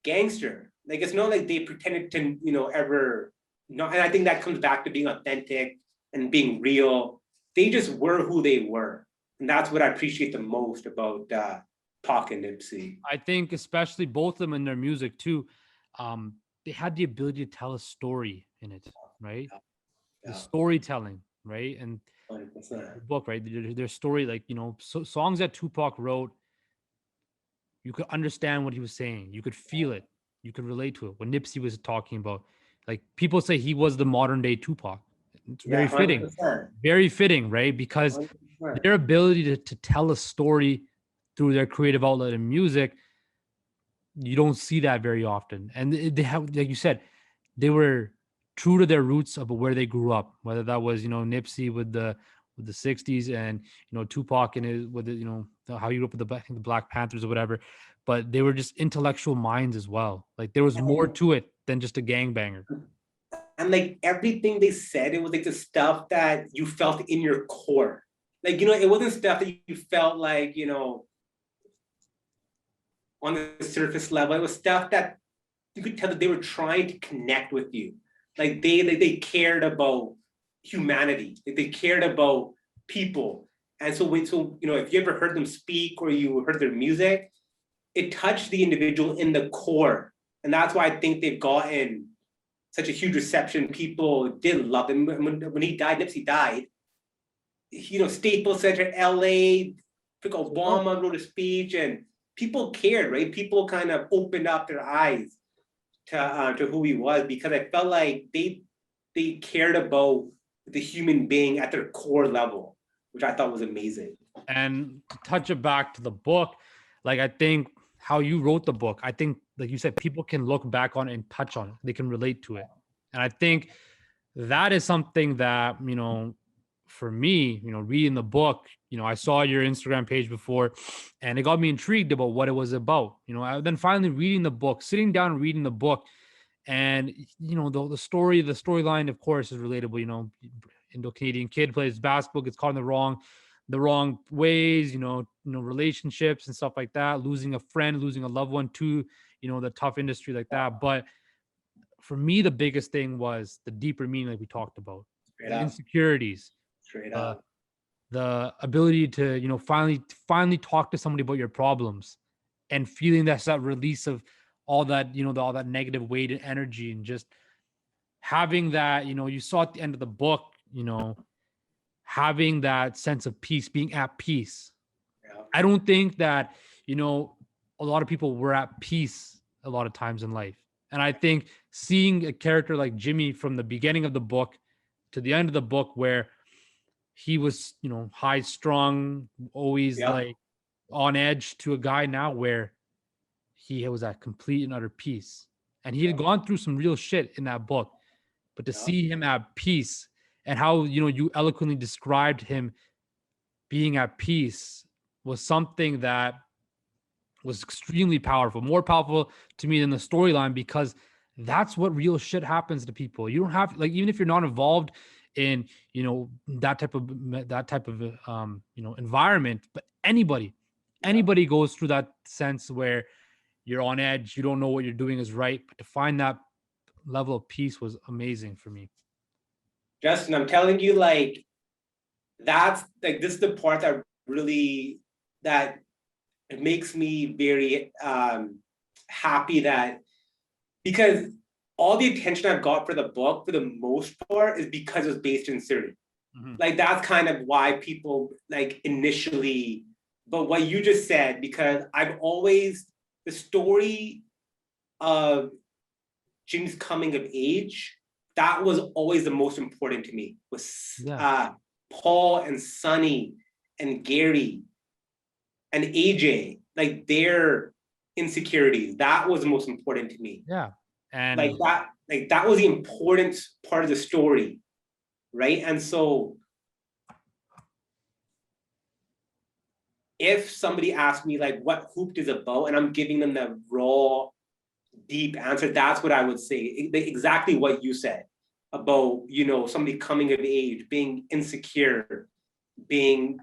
gangster. Like, it's not like they pretended to, ever not. And I think that comes back to being authentic and being real. They just were who they were. And that's what I appreciate the most about Pac and Nipsey. I think especially both of them in their music too, they had the ability to tell a story in it, right? The Yeah. storytelling, right? And 100%. the book, right? Their story, like, so songs that Tupac wrote, you could understand what he was saying. You could feel it. You could relate to it. When Nipsey was talking about, like, people say he was the modern day Tupac. It's very fitting. 100%. Very fitting, right? Because 100%. their ability to tell a story through their creative outlet in music, you don't see that very often. And they have, like you said, they were true to their roots of where they grew up, whether that was, Nipsey with the 60s, and Tupac and his with the, how he grew up with the Black Panthers or whatever. But they were just intellectual minds as well. Like, there was more to it than just a gangbanger. And like everything they said, it was like the stuff that you felt in your core. Like, it wasn't stuff that you felt like, on the surface level. It was stuff that you could tell that they were trying to connect with you. Like they cared about humanity. They cared about people. And so if you ever heard them speak or you heard their music, it touched the individual in the core. And that's why I think they've gotten such a huge reception. People did love him. When he died, Nipsey died, Staples Center, LA, Obama wrote a speech, and people cared, right? People kind of opened up their eyes to who he was, because I felt like they cared about the human being at their core level, which I thought was amazing. And to touch it back to the book, like, I think how you wrote the book, I think, like you said, people can look back on it and touch on it. They can relate to it. And I think that is something that, for me, reading the book, I saw your Instagram page before, and it got me intrigued about what it was about. Then finally reading the book, sitting down and reading the book, and the storyline, of course, is relatable. Indo-Canadian kid plays basketball, gets caught in the wrong ways, relationships and stuff like that, losing a friend, losing a loved one to, the tough industry like that. But for me, the biggest thing was the deeper meaning, like we talked about, the insecurities, the ability to, finally talk to somebody about your problems, and feeling that release of all that, all that negative weight and energy, and just having that, you saw at the end of the book, having that sense of peace, being at peace. Yeah. I don't think that, a lot of people were at peace a lot of times in life. And I think seeing a character like Jimmy from the beginning of the book to the end of the book, where he was, high strung, always like on edge, to a guy now where he was at complete and utter peace. And he had gone through some real shit in that book, but to see him at peace, and how, you eloquently described him being at peace, was something that was extremely powerful, more powerful to me than the storyline, because that's what real shit happens to people. You don't have, like, even if you're not involved in, that type of environment, but anybody goes through that sense where you're on edge, you don't know what you're doing is right. But to find that level of peace was amazing for me. Justin, I'm telling you, like, that's like, this is the part that it makes me very happy, that because all the attention I've got for the book, for the most part, is because it's based in Surrey. Mm-hmm. Like, that's kind of why people, like, initially, but what you just said, because I've always, the story of Jim's coming of age, that was always the most important to me, was Paul and Sonny and Gary and AJ, like, their insecurities. That was the most important to me. Yeah. And that was the important part of the story, right? And so if somebody asked me, like, what Hooped is about, and I'm giving them the raw, deep answer, that's what I would say. Exactly what you said about, somebody coming of age, being insecure, being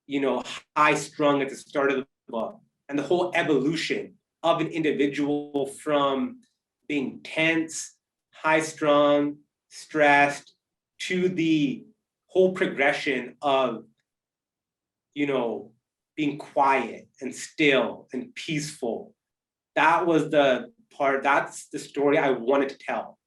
you know, high strung at the start of the book, and the whole evolution of an individual from being tense, high strung, stressed, to the whole progression of, you know, being quiet and still and peaceful. That was the part, that's the story I wanted to tell,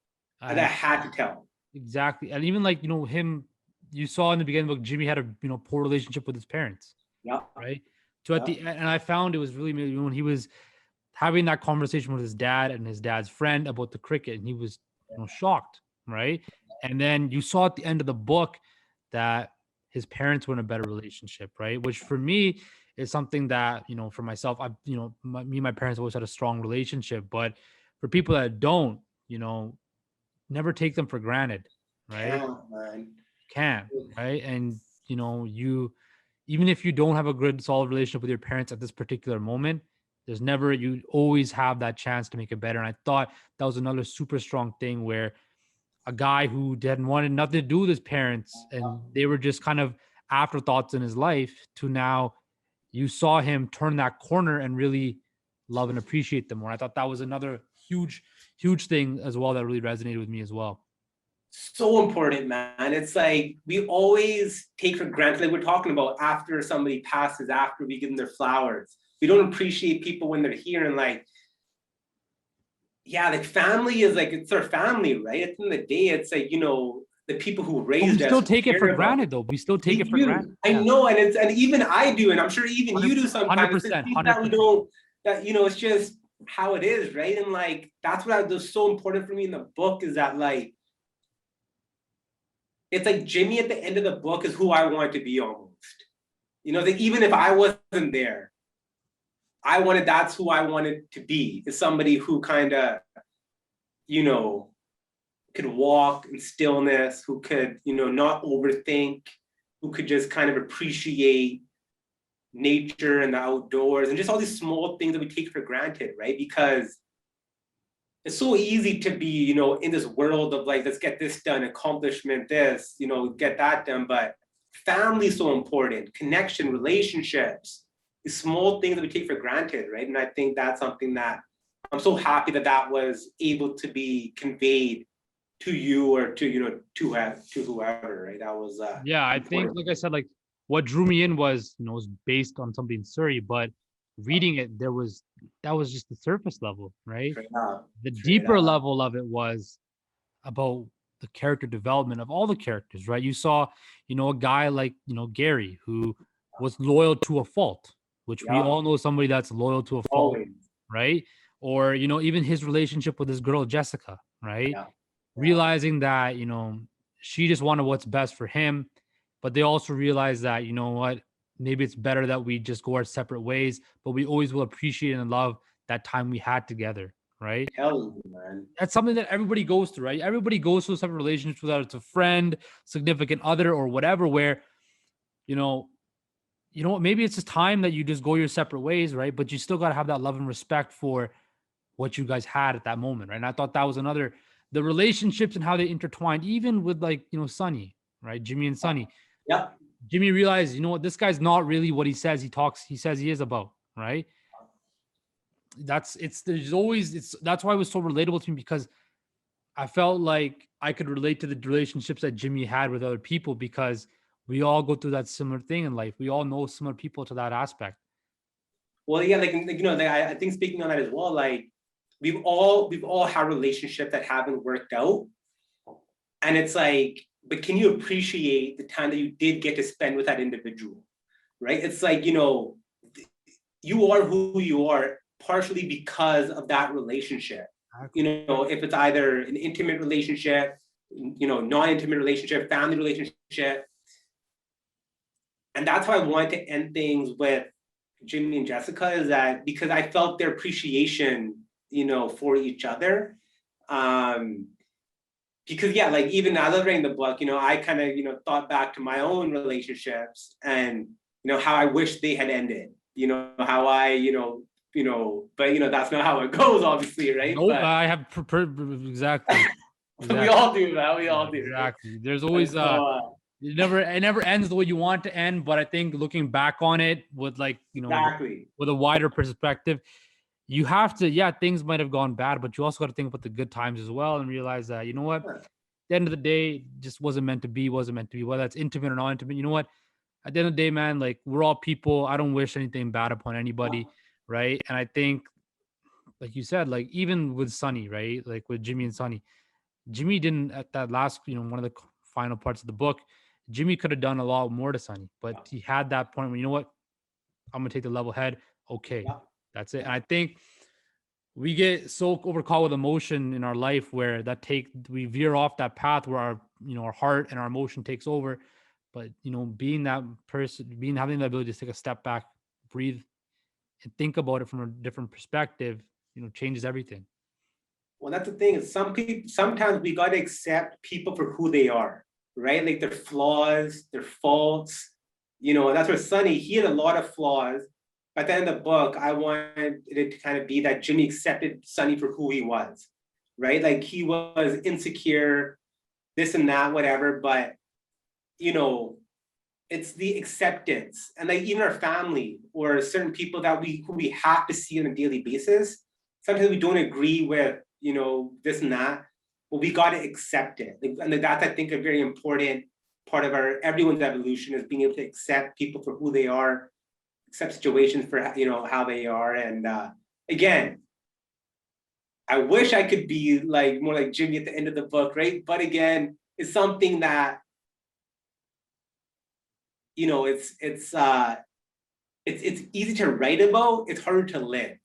and I had to tell. Exactly. And even like, him, you saw in the beginning of the book, Jimmy had a, poor relationship with his parents. Yeah. Right. So at the end, and I found it was really when he was having that conversation with his dad and his dad's friend about the cricket, and he was, shocked. Right. And then you saw at the end of the book that his parents were in a better relationship. Right. Which for me is something that, for myself, me and my parents always had a strong relationship. But for people that don't, never take them for granted, right? Yeah, man. Can't, right? And you even if you don't have a good solid relationship with your parents at this particular moment, there's never you always have that chance to make it better. And I thought that was another super strong thing where a guy who didn't wanted nothing to do with his parents and they were just kind of afterthoughts in his life to now you saw him turn that corner and really love and appreciate them more. I thought that was another huge thing as well that really resonated with me as well. So important, man. It's like we always take for granted, like we're talking about after somebody passes, after we give them their flowers. We don't appreciate people when they're here, and like, yeah, like family is like, it's our family, right? At the end of the day, it's like, the people who raised us. We still take it for granted, though. We still take it for granted. I know, and even I do, and I'm sure even you do sometimes. 100%, 100%. That we don't, that it's just how it is, right? And like that's what was so important for me in the book is that like it's like Jimmy at the end of the book is who I want to be almost. That even if I wasn't there, that's who I wanted to be, is somebody who kind of, could walk in stillness, who could, not overthink, who could just kind of appreciate nature and the outdoors and just all these small things that we take for granted, right? Because it's so easy to be, in this world of like, let's get this done, accomplishment, this, get that done. But family is so important, connection, relationships, these small things that we take for granted, right? And I think that's something that I'm so happy that was able to be conveyed to you or to, to whoever, right? That was yeah, I think, like I said, like what drew me in was, was based on something in Surrey, but reading it, that was just the surface level, right? The deeper level of it was about the character development of all the characters, right? You saw, a guy like, Gary, who was loyal to a fault, which we all know somebody that's loyal to a fault, always. Right? Or, even his relationship with this girl, Jessica, right? Yeah. Realizing that, she just wanted what's best for him, but they also realized that, what, maybe it's better that we just go our separate ways, but we always will appreciate and love that time we had together, right? Hell, man. That's something that everybody goes through, right? Everybody goes through separate relationships, whether it's a friend, significant other, or whatever, where, maybe it's just time that you just go your separate ways, right? But you still got to have that love and respect for what you guys had at that moment, right? And I thought that was another, the relationships and how they intertwined, even with like, Sonny, right? Jimmy and Sonny. Yeah. Jimmy realized, this guy's not really what he says he says he is about, right? That's why it was so relatable to me, because I felt like I could relate to the relationships that Jimmy had with other people, because we all go through that similar thing in life. We all know similar people to that aspect. Well, yeah, like I think speaking on that as well, like we've all had relationships that haven't worked out, and it's like, but can you appreciate the time that you did get to spend with that individual, right? It's like, you are who you are partially because of that relationship. If it's either an intimate relationship, non-intimate relationship, family relationship. And that's why I wanted to end things with Jimmy and Jessica, is that because I felt their appreciation, for each other. Because yeah, like even as I was writing the book, I kind of, thought back to my own relationships and, how I wish they had ended, how I, but that's not how it goes, obviously, right? No, but, I have exactly. We all do that. We all do. Exactly. There's always it never ends the way you want to end. But I think looking back on it with like, Exactly. with a wider perspective, you have to, yeah, things might have gone bad, but you also got to think about the good times as well and realize that, you know what, at the end of the day, it just wasn't meant to be, whether that's intimate or not intimate. You know what? At the end of the day, man, like we're all people. I don't wish anything bad upon anybody, right? And I think, like you said, like even with Sonny, right? Like with Jimmy and Sonny, Jimmy didn't at that last, one of the final parts of the book. Jimmy could have done a lot more to Sonny, but he had that point where, you know what, I'm gonna take the level head. Okay, Yeah. that's it. And I think we get so overcaught with emotion in our life where we veer off that path where our, our heart and our emotion takes over. But being that person, having the ability to take a step back, breathe, and think about it from a different perspective, changes everything. Well, that's the thing, is some people, sometimes we got to accept people for who they are, right? Like their flaws, their faults. That's where Sonny, he had a lot of flaws. But at the end of the book, I wanted it to kind of be that Jimmy accepted Sonny for who he was, right? Like he was insecure, this and that, whatever. But, it's the acceptance. And like even our family or certain people that who we have to see on a daily basis, sometimes we don't agree with, this and that, but we got to accept it. And that's, I think, a very important part of everyone's evolution, is being able to accept people for who they are, accept situations for, how they are. And again, I wish I could be like more like Jimmy at the end of the book, right? But again, it's something that, it's easy to write about, it's harder to live,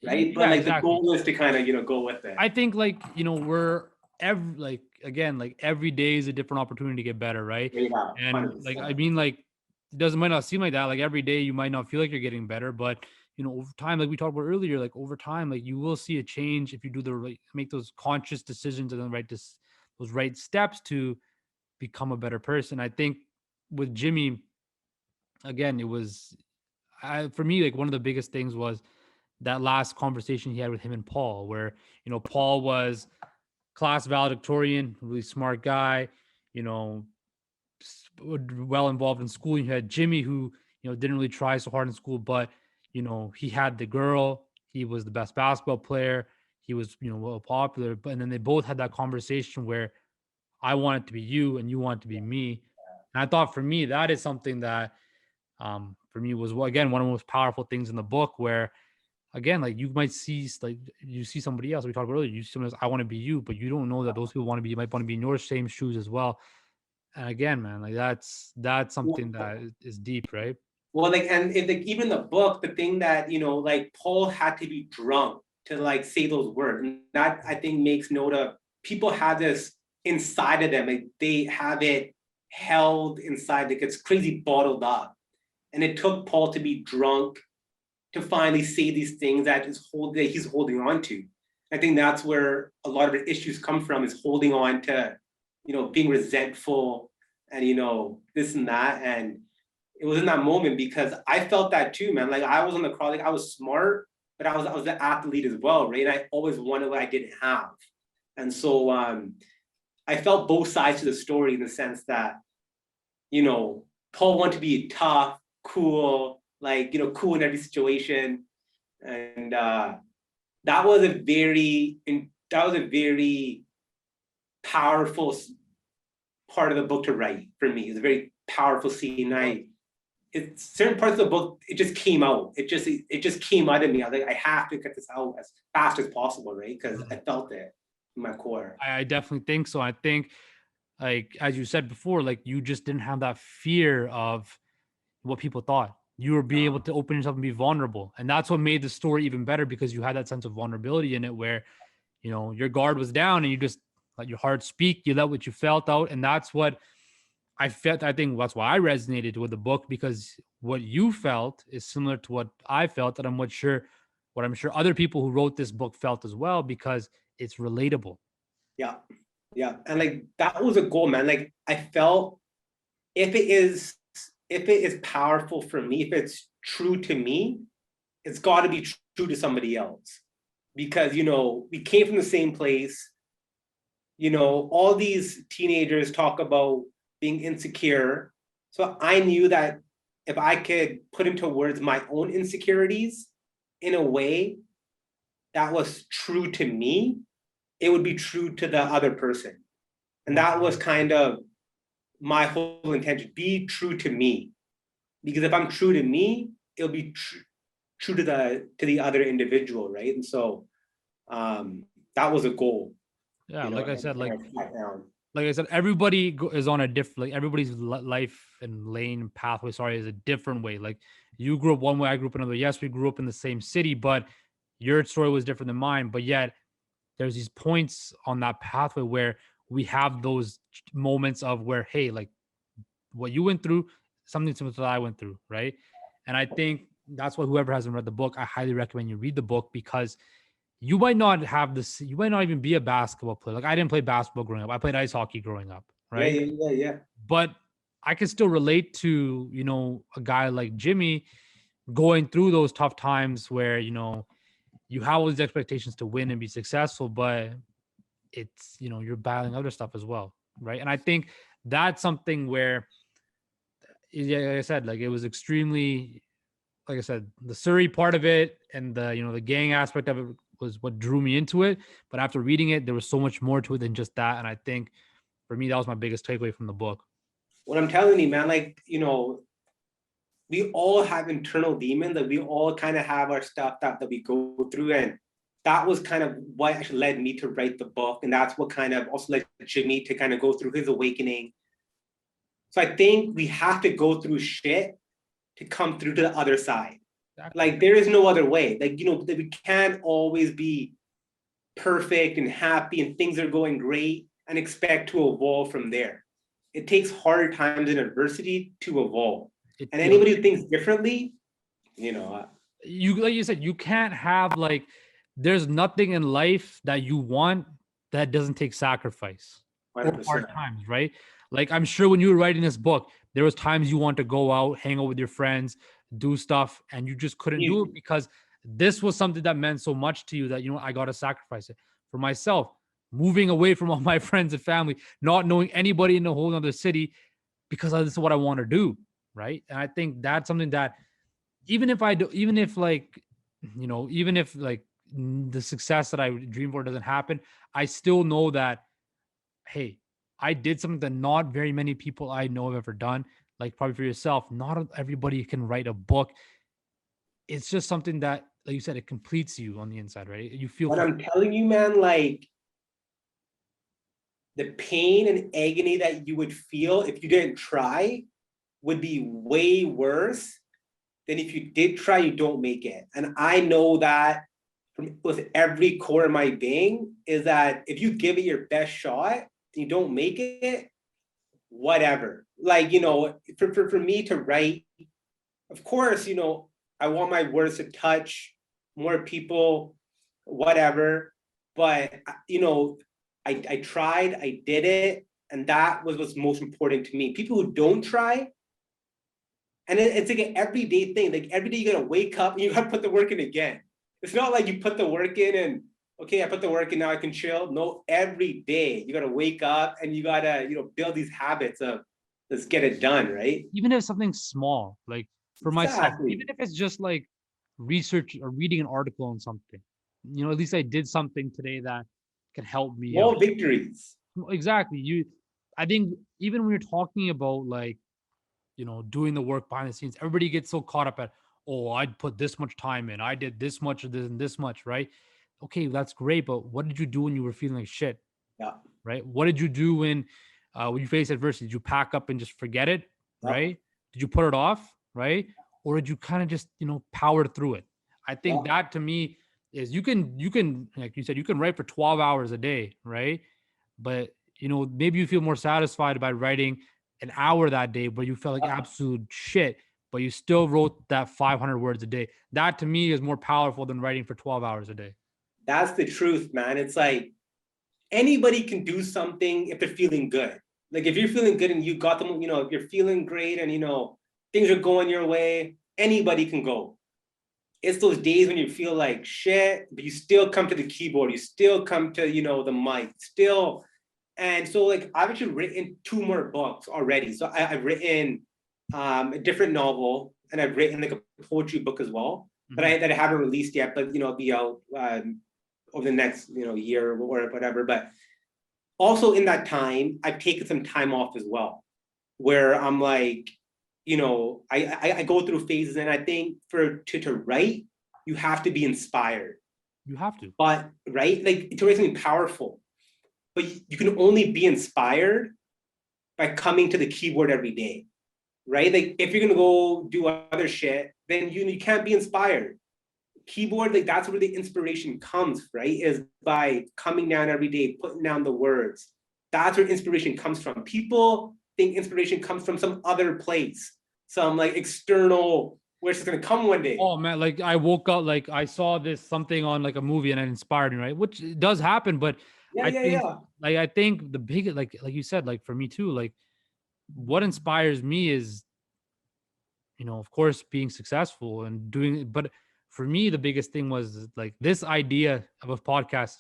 right? But Yeah, like exactly. the goal is to kind of, go with it. I think like, we're every day is a different opportunity to get better, right? Yeah, And like, 100%. I mean, like, might not seem like that. Like every day you might not feel like you're getting better, but over time, like we talked about earlier, like over time, like you will see a change if you do make those conscious decisions and then those right steps to become a better person. I think with Jimmy, again, it was, for me, like one of the biggest things was that last conversation he had with him and Paul, where Paul was class valedictorian, really smart guy, you know, well involved in school. You had Jimmy, who didn't really try so hard in school, but he had the girl. He was the best basketball player. He was well popular. But and then they both had that conversation where I want it to be you and you want it to be me. And I thought for me that is something that for me was, again, one of the most powerful things in the book, where again, like you might see, like you see somebody else, we talked about earlier, you see someone else, I want to be you, but you don't know that those people might want to be in your same shoes as well. And again, man, like that's something that is deep, right? Well, like, and in even the book, the thing that, like Paul had to be drunk to like say those words. And that, I think, makes note of people have this inside of them. Like they have it held inside, like it's crazy bottled up. And it took Paul to be drunk to finally say these things that he's holding on to. I think that's where a lot of the issues come from, is holding on to, being resentful and, this and that. And it was in that moment, because I felt that too, man. Like I was on the crowd, like I was smart, but I was an athlete as well, right? And I always wanted what I didn't have. And so I felt both sides to the story, in the sense that, Paul wanted to be tough, cool, like, cool in every situation. And that was a very powerful part of the book to write for me. It's a very powerful scene. It's certain parts of the book, it just came out. It just came out of me. I was like, I have to get this out as fast as possible, right? Because I felt it in my core. I definitely think so. I think, like as you said before, like you just didn't have that fear of what people thought. You were being able to open yourself and be vulnerable, and that's what made the story even better, because you had that sense of vulnerability in it, where your guard was down and you just let your heart speak. You let what you felt out, and that's what I felt. I think that's why I resonated with the book, because what you felt is similar to what I felt, and I'm sure other people who wrote this book felt as well, because it's relatable. Yeah. Yeah. And like that was a goal, man. Like I felt, if it is powerful for me, if it's true to me, it's got to be true to somebody else. Because, we came from the same place. All these teenagers talk about being insecure. So I knew that if I could put into words my own insecurities in a way that was true to me, it would be true to the other person. And that was kind of my whole intention, be true to me. Because if I'm true to me, it'll be true to the other individual, right? And so that was a goal. Yeah, You know, like I said, and I sat down. like I said, everybody is on a different, like everybody's life and lane pathway, sorry, is a different way. Like you grew up one way, I grew up another. Yes, we grew up in the same city, but your story was different than mine. But yet there's these points on that pathway where we have those moments of where, hey, like what you went through, something similar to what I went through, right? And I think that's why whoever hasn't read the book, I highly recommend you read the book, because you might not have this, you might not even be a basketball player. Like I didn't play basketball growing up. I played ice hockey growing up, Yeah, right? yeah. But I can still relate to, you know, a guy like Jimmy going through those tough times where, you know, you have all these expectations to win and be successful, but it's, you know, you're battling other stuff as well, right? And I think that's something where, yeah, like I said, like it was extremely, like I said, the Surrey part of it and the, you know, the gang aspect of it was what drew me into it. But after reading it, there was so much more to it than just that. And I think for me, that was my biggest takeaway from the book. What I'm telling you, man, like, you know, we all have internal demons, that we all kind of have our stuff that we go through. And that was kind of what actually led me to write the book. And that's what kind of also led Jimmy to kind of go through his awakening. So I think we have to go through shit to come through to the other side. Exactly. Like there is no other way. Like, you know, that we can't always be perfect and happy and things are going great and expect to evolve from there. It takes hard times and adversity to evolve. And anybody who thinks differently, you know, you, like you said, you can't have like, there's nothing in life that you want that doesn't take sacrifice 100%. or hard times, right? Like I'm sure when you were writing this book, there was times you want to go out, hang out with your friends, do stuff, and you just couldn't do it because this was something that meant so much to you that, you know, I got to sacrifice it. For myself, moving away from all my friends and family, not knowing anybody in a whole other city because this is what I want to do, right? And I think that's something that even if I do, even if like, you know, even if like the success that I dream for doesn't happen, I still know that, hey, I did something that not very many people I know have ever done. Like probably for yourself, not everybody can write a book. It's just something that, like you said, it completes you on the inside, right? You feel. But I'm telling you, man, like the pain and agony that you would feel if you didn't try would be way worse than if you did try, you don't make it. And I know that from with every core of my being is that if you give it your best shot and you don't make it, whatever. Like, you know, for me to write, of course, you know, I want my words to touch more people, whatever. But, you know, I tried, I did it. And that was what's most important to me. People who don't try, and it's like an everyday thing. Like every day you gotta wake up and you gotta put the work in again. It's not like you put the work in and, okay, I put the work in, now I can chill. No, every day you gotta wake up and you gotta, you know, build these habits of let's get it done, right? Even if something small, like for myself, even if it's just like research or reading an article on something, you know, at least I did something today that can help me. Small victories. Exactly. I think even when you're talking about like, you know, doing the work behind the scenes, everybody gets so caught up at, oh, I'd put this much time in, I did this much of this and this much, right? Okay, that's great, but what did you do when you were feeling like shit? Yeah. Right? What did you do when you face adversity? Did you pack up and just forget it? Right? Did you put it off? Right? Or did you kind of just, you know, power through it? I think that to me is you can, like you said, you can write for 12 hours a day, right? But, you know, maybe you feel more satisfied by writing an hour that day, but you felt like absolute shit, but you still wrote that 500 words a day. That to me is more powerful than writing for 12 hours a day. That's the truth, man. It's like anybody can do something if they're feeling good. Like if you're feeling good and you got them, you know, if you're feeling great and, you know, things are going your way, anybody can go. It's those days when you feel like shit, but you still come to the keyboard, you still come to, you know, the mic, still And so like I've actually written 2 more books already. So I've written a different novel, and I've written like a poetry book as well, that I haven't released yet, but it'll be out over the next year or whatever. But also in that time, I've taken some time off as well, where I'm like, I go through phases, and I think to write, you have to be inspired. You have to. But right, like to write something powerful, but you can only be inspired by coming to the keyboard every day, right? Like if you're gonna go do other shit, then you can't be inspired. Keyboard, like that's where the inspiration comes, right? Is by coming down every day, putting down the words. That's where inspiration comes from. People think inspiration comes from some other place, some like external, where it's gonna come one day. Oh man, like I woke up, like I saw this something on like a movie and it inspired me, right? Which does happen, but I think the big, like you said, like for me too, like what inspires me is, of course, being successful and doing it. But for me, the biggest thing was like this idea of a podcast,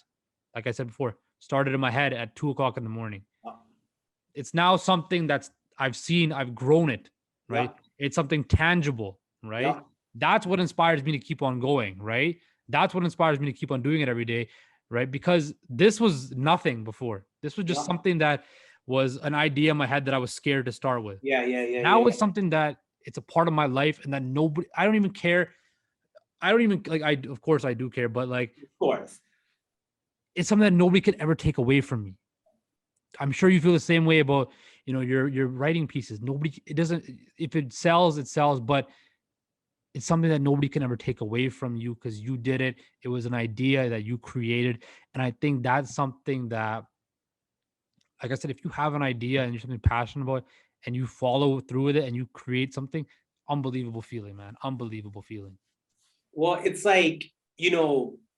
like I said before, started in my head at 2 o'clock in the morning. It's now something I've grown it, right? Yeah. It's something tangible, right? Yeah. That's what inspires me to keep on going, right? That's what inspires me to keep on doing it every day, right? Because this was nothing before. This was just something that was an idea in my head that I was scared to start with. Now it's something that it's a part of my life, and that I don't even care. I don't even like, of course I do care, but like, of course, it's something that nobody could ever take away from me. I'm sure you feel the same way about, your writing pieces. If it sells, it sells, but it's something that nobody can ever take away from you because you did it. It was an idea that you created. And I think that's something that, like I said, if you have an idea and you're something passionate about and you follow through with it and you create something, unbelievable feeling, man. Unbelievable feeling. Well, it's like,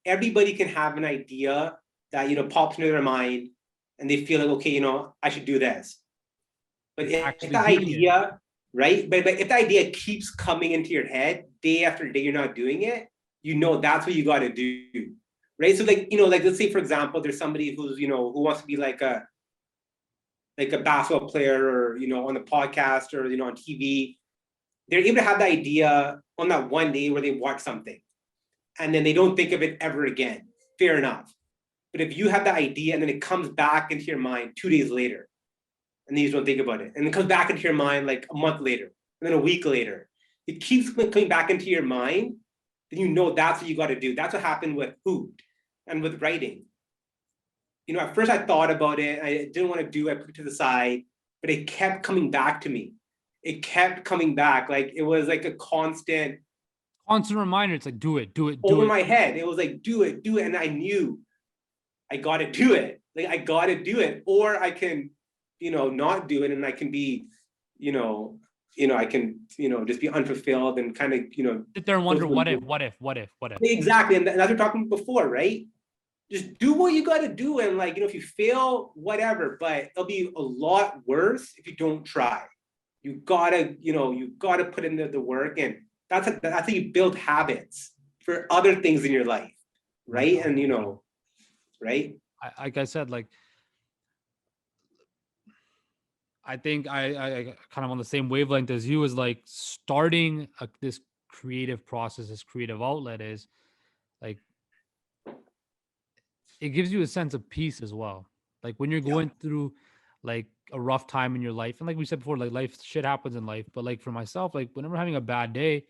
everybody can have an idea that, pops into their mind, and they feel like, okay, I should do this. But if the idea, right? But if the idea keeps coming into your head day after day, you're not doing it, that's what you got to do, right? So like, like let's say, for example, there's somebody who's, who wants to be like a basketball player, or, on the podcast, or, on TV. They're able to have the idea on that one day where they watch something, and then they don't think of it ever again. Fair enough. But if you have the idea and then it comes back into your mind 2 days later, and then you just don't think about it, and it comes back into your mind like a month later, and then a week later, it keeps coming back into your mind, then that's what you got to do. That's what happened with food and with writing. At first I thought about it, I didn't want to do it, I put it to the side, but it kept coming back to me. It kept coming back. Like it was like a constant reminder. It's like, do it. Over my head. It was like, do it. And I knew I got to do it. Like I got to do it, or I can, not do it, and I can be, I can, just be unfulfilled and kind of, sit there and wonder what if. Exactly. And that's what we're talking before, right? Just do what you got to do. And like, if you fail, whatever, but it'll be a lot worse if you don't try. You gotta put in the work, and that's how you build habits for other things in your life, right? And right. Like I said, like I think I kind of on the same wavelength as you, is like starting this creative process, this creative outlet is like, it gives you a sense of peace as well. Like when you're going through like a rough time in your life, and like we said before, like shit happens in life, but like for myself, like whenever I'm having a bad day,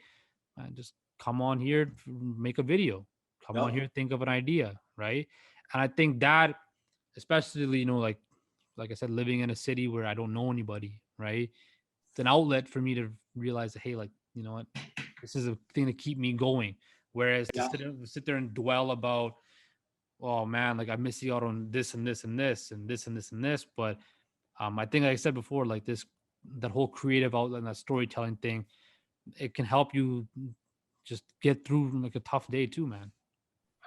man, just come on here, make a video, come on here, think of an idea, right? And I think that, especially, like I said, living in a city where I don't know anybody, right? It's an outlet for me to realize that, hey, like, you know what, this is a thing to keep me going. Whereas to sit there and dwell about, oh man, like I'm missing out on this and this and this and this and this and this. But I think, like I said before, like that whole creative outlet and that storytelling thing, it can help you just get through like a tough day too, man.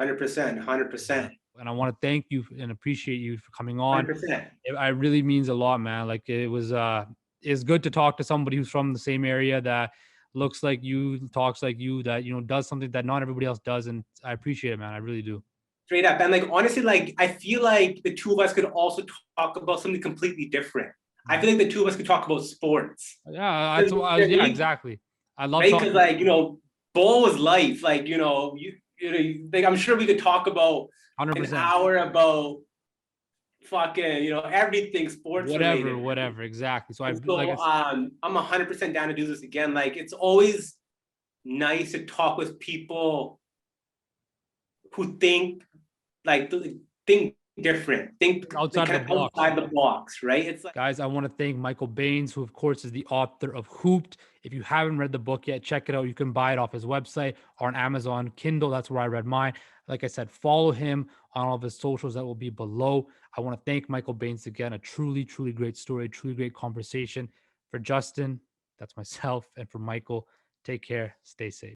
100%. And I want to thank you and appreciate you for coming on. 100%. It really means a lot, man. Like it's good to talk to somebody who's from the same area, that looks like you, talks like you, that, does something that not everybody else does. And I appreciate it, man. I really do. Straight up. And like honestly, like I feel like the two of us could also talk about something completely different. I feel like the two of us could talk about sports. Yeah, yeah, exactly. I love Right? talking. Because like, you know, ball is life. Like, you know, like I'm sure we could talk about 100%. an hour about fucking, you know, everything sports related. Whatever, exactly. So I And so like I'm 100% down to do this again. Like it's always nice to talk with people who think like think different, think outside kind of of the box. outside the box, right? It's like Guys, I want to thank Michael Bains, who of course is the author of Hooped. If you haven't read the book yet, check it out. You can buy it off his website or on Amazon Kindle. That's where I read mine. Like I said, follow him on all of his socials that will be below. I want to thank Michael Bains again. A truly, truly great story, truly great conversation. For Justin, that's myself, and for Michael, take care, stay safe.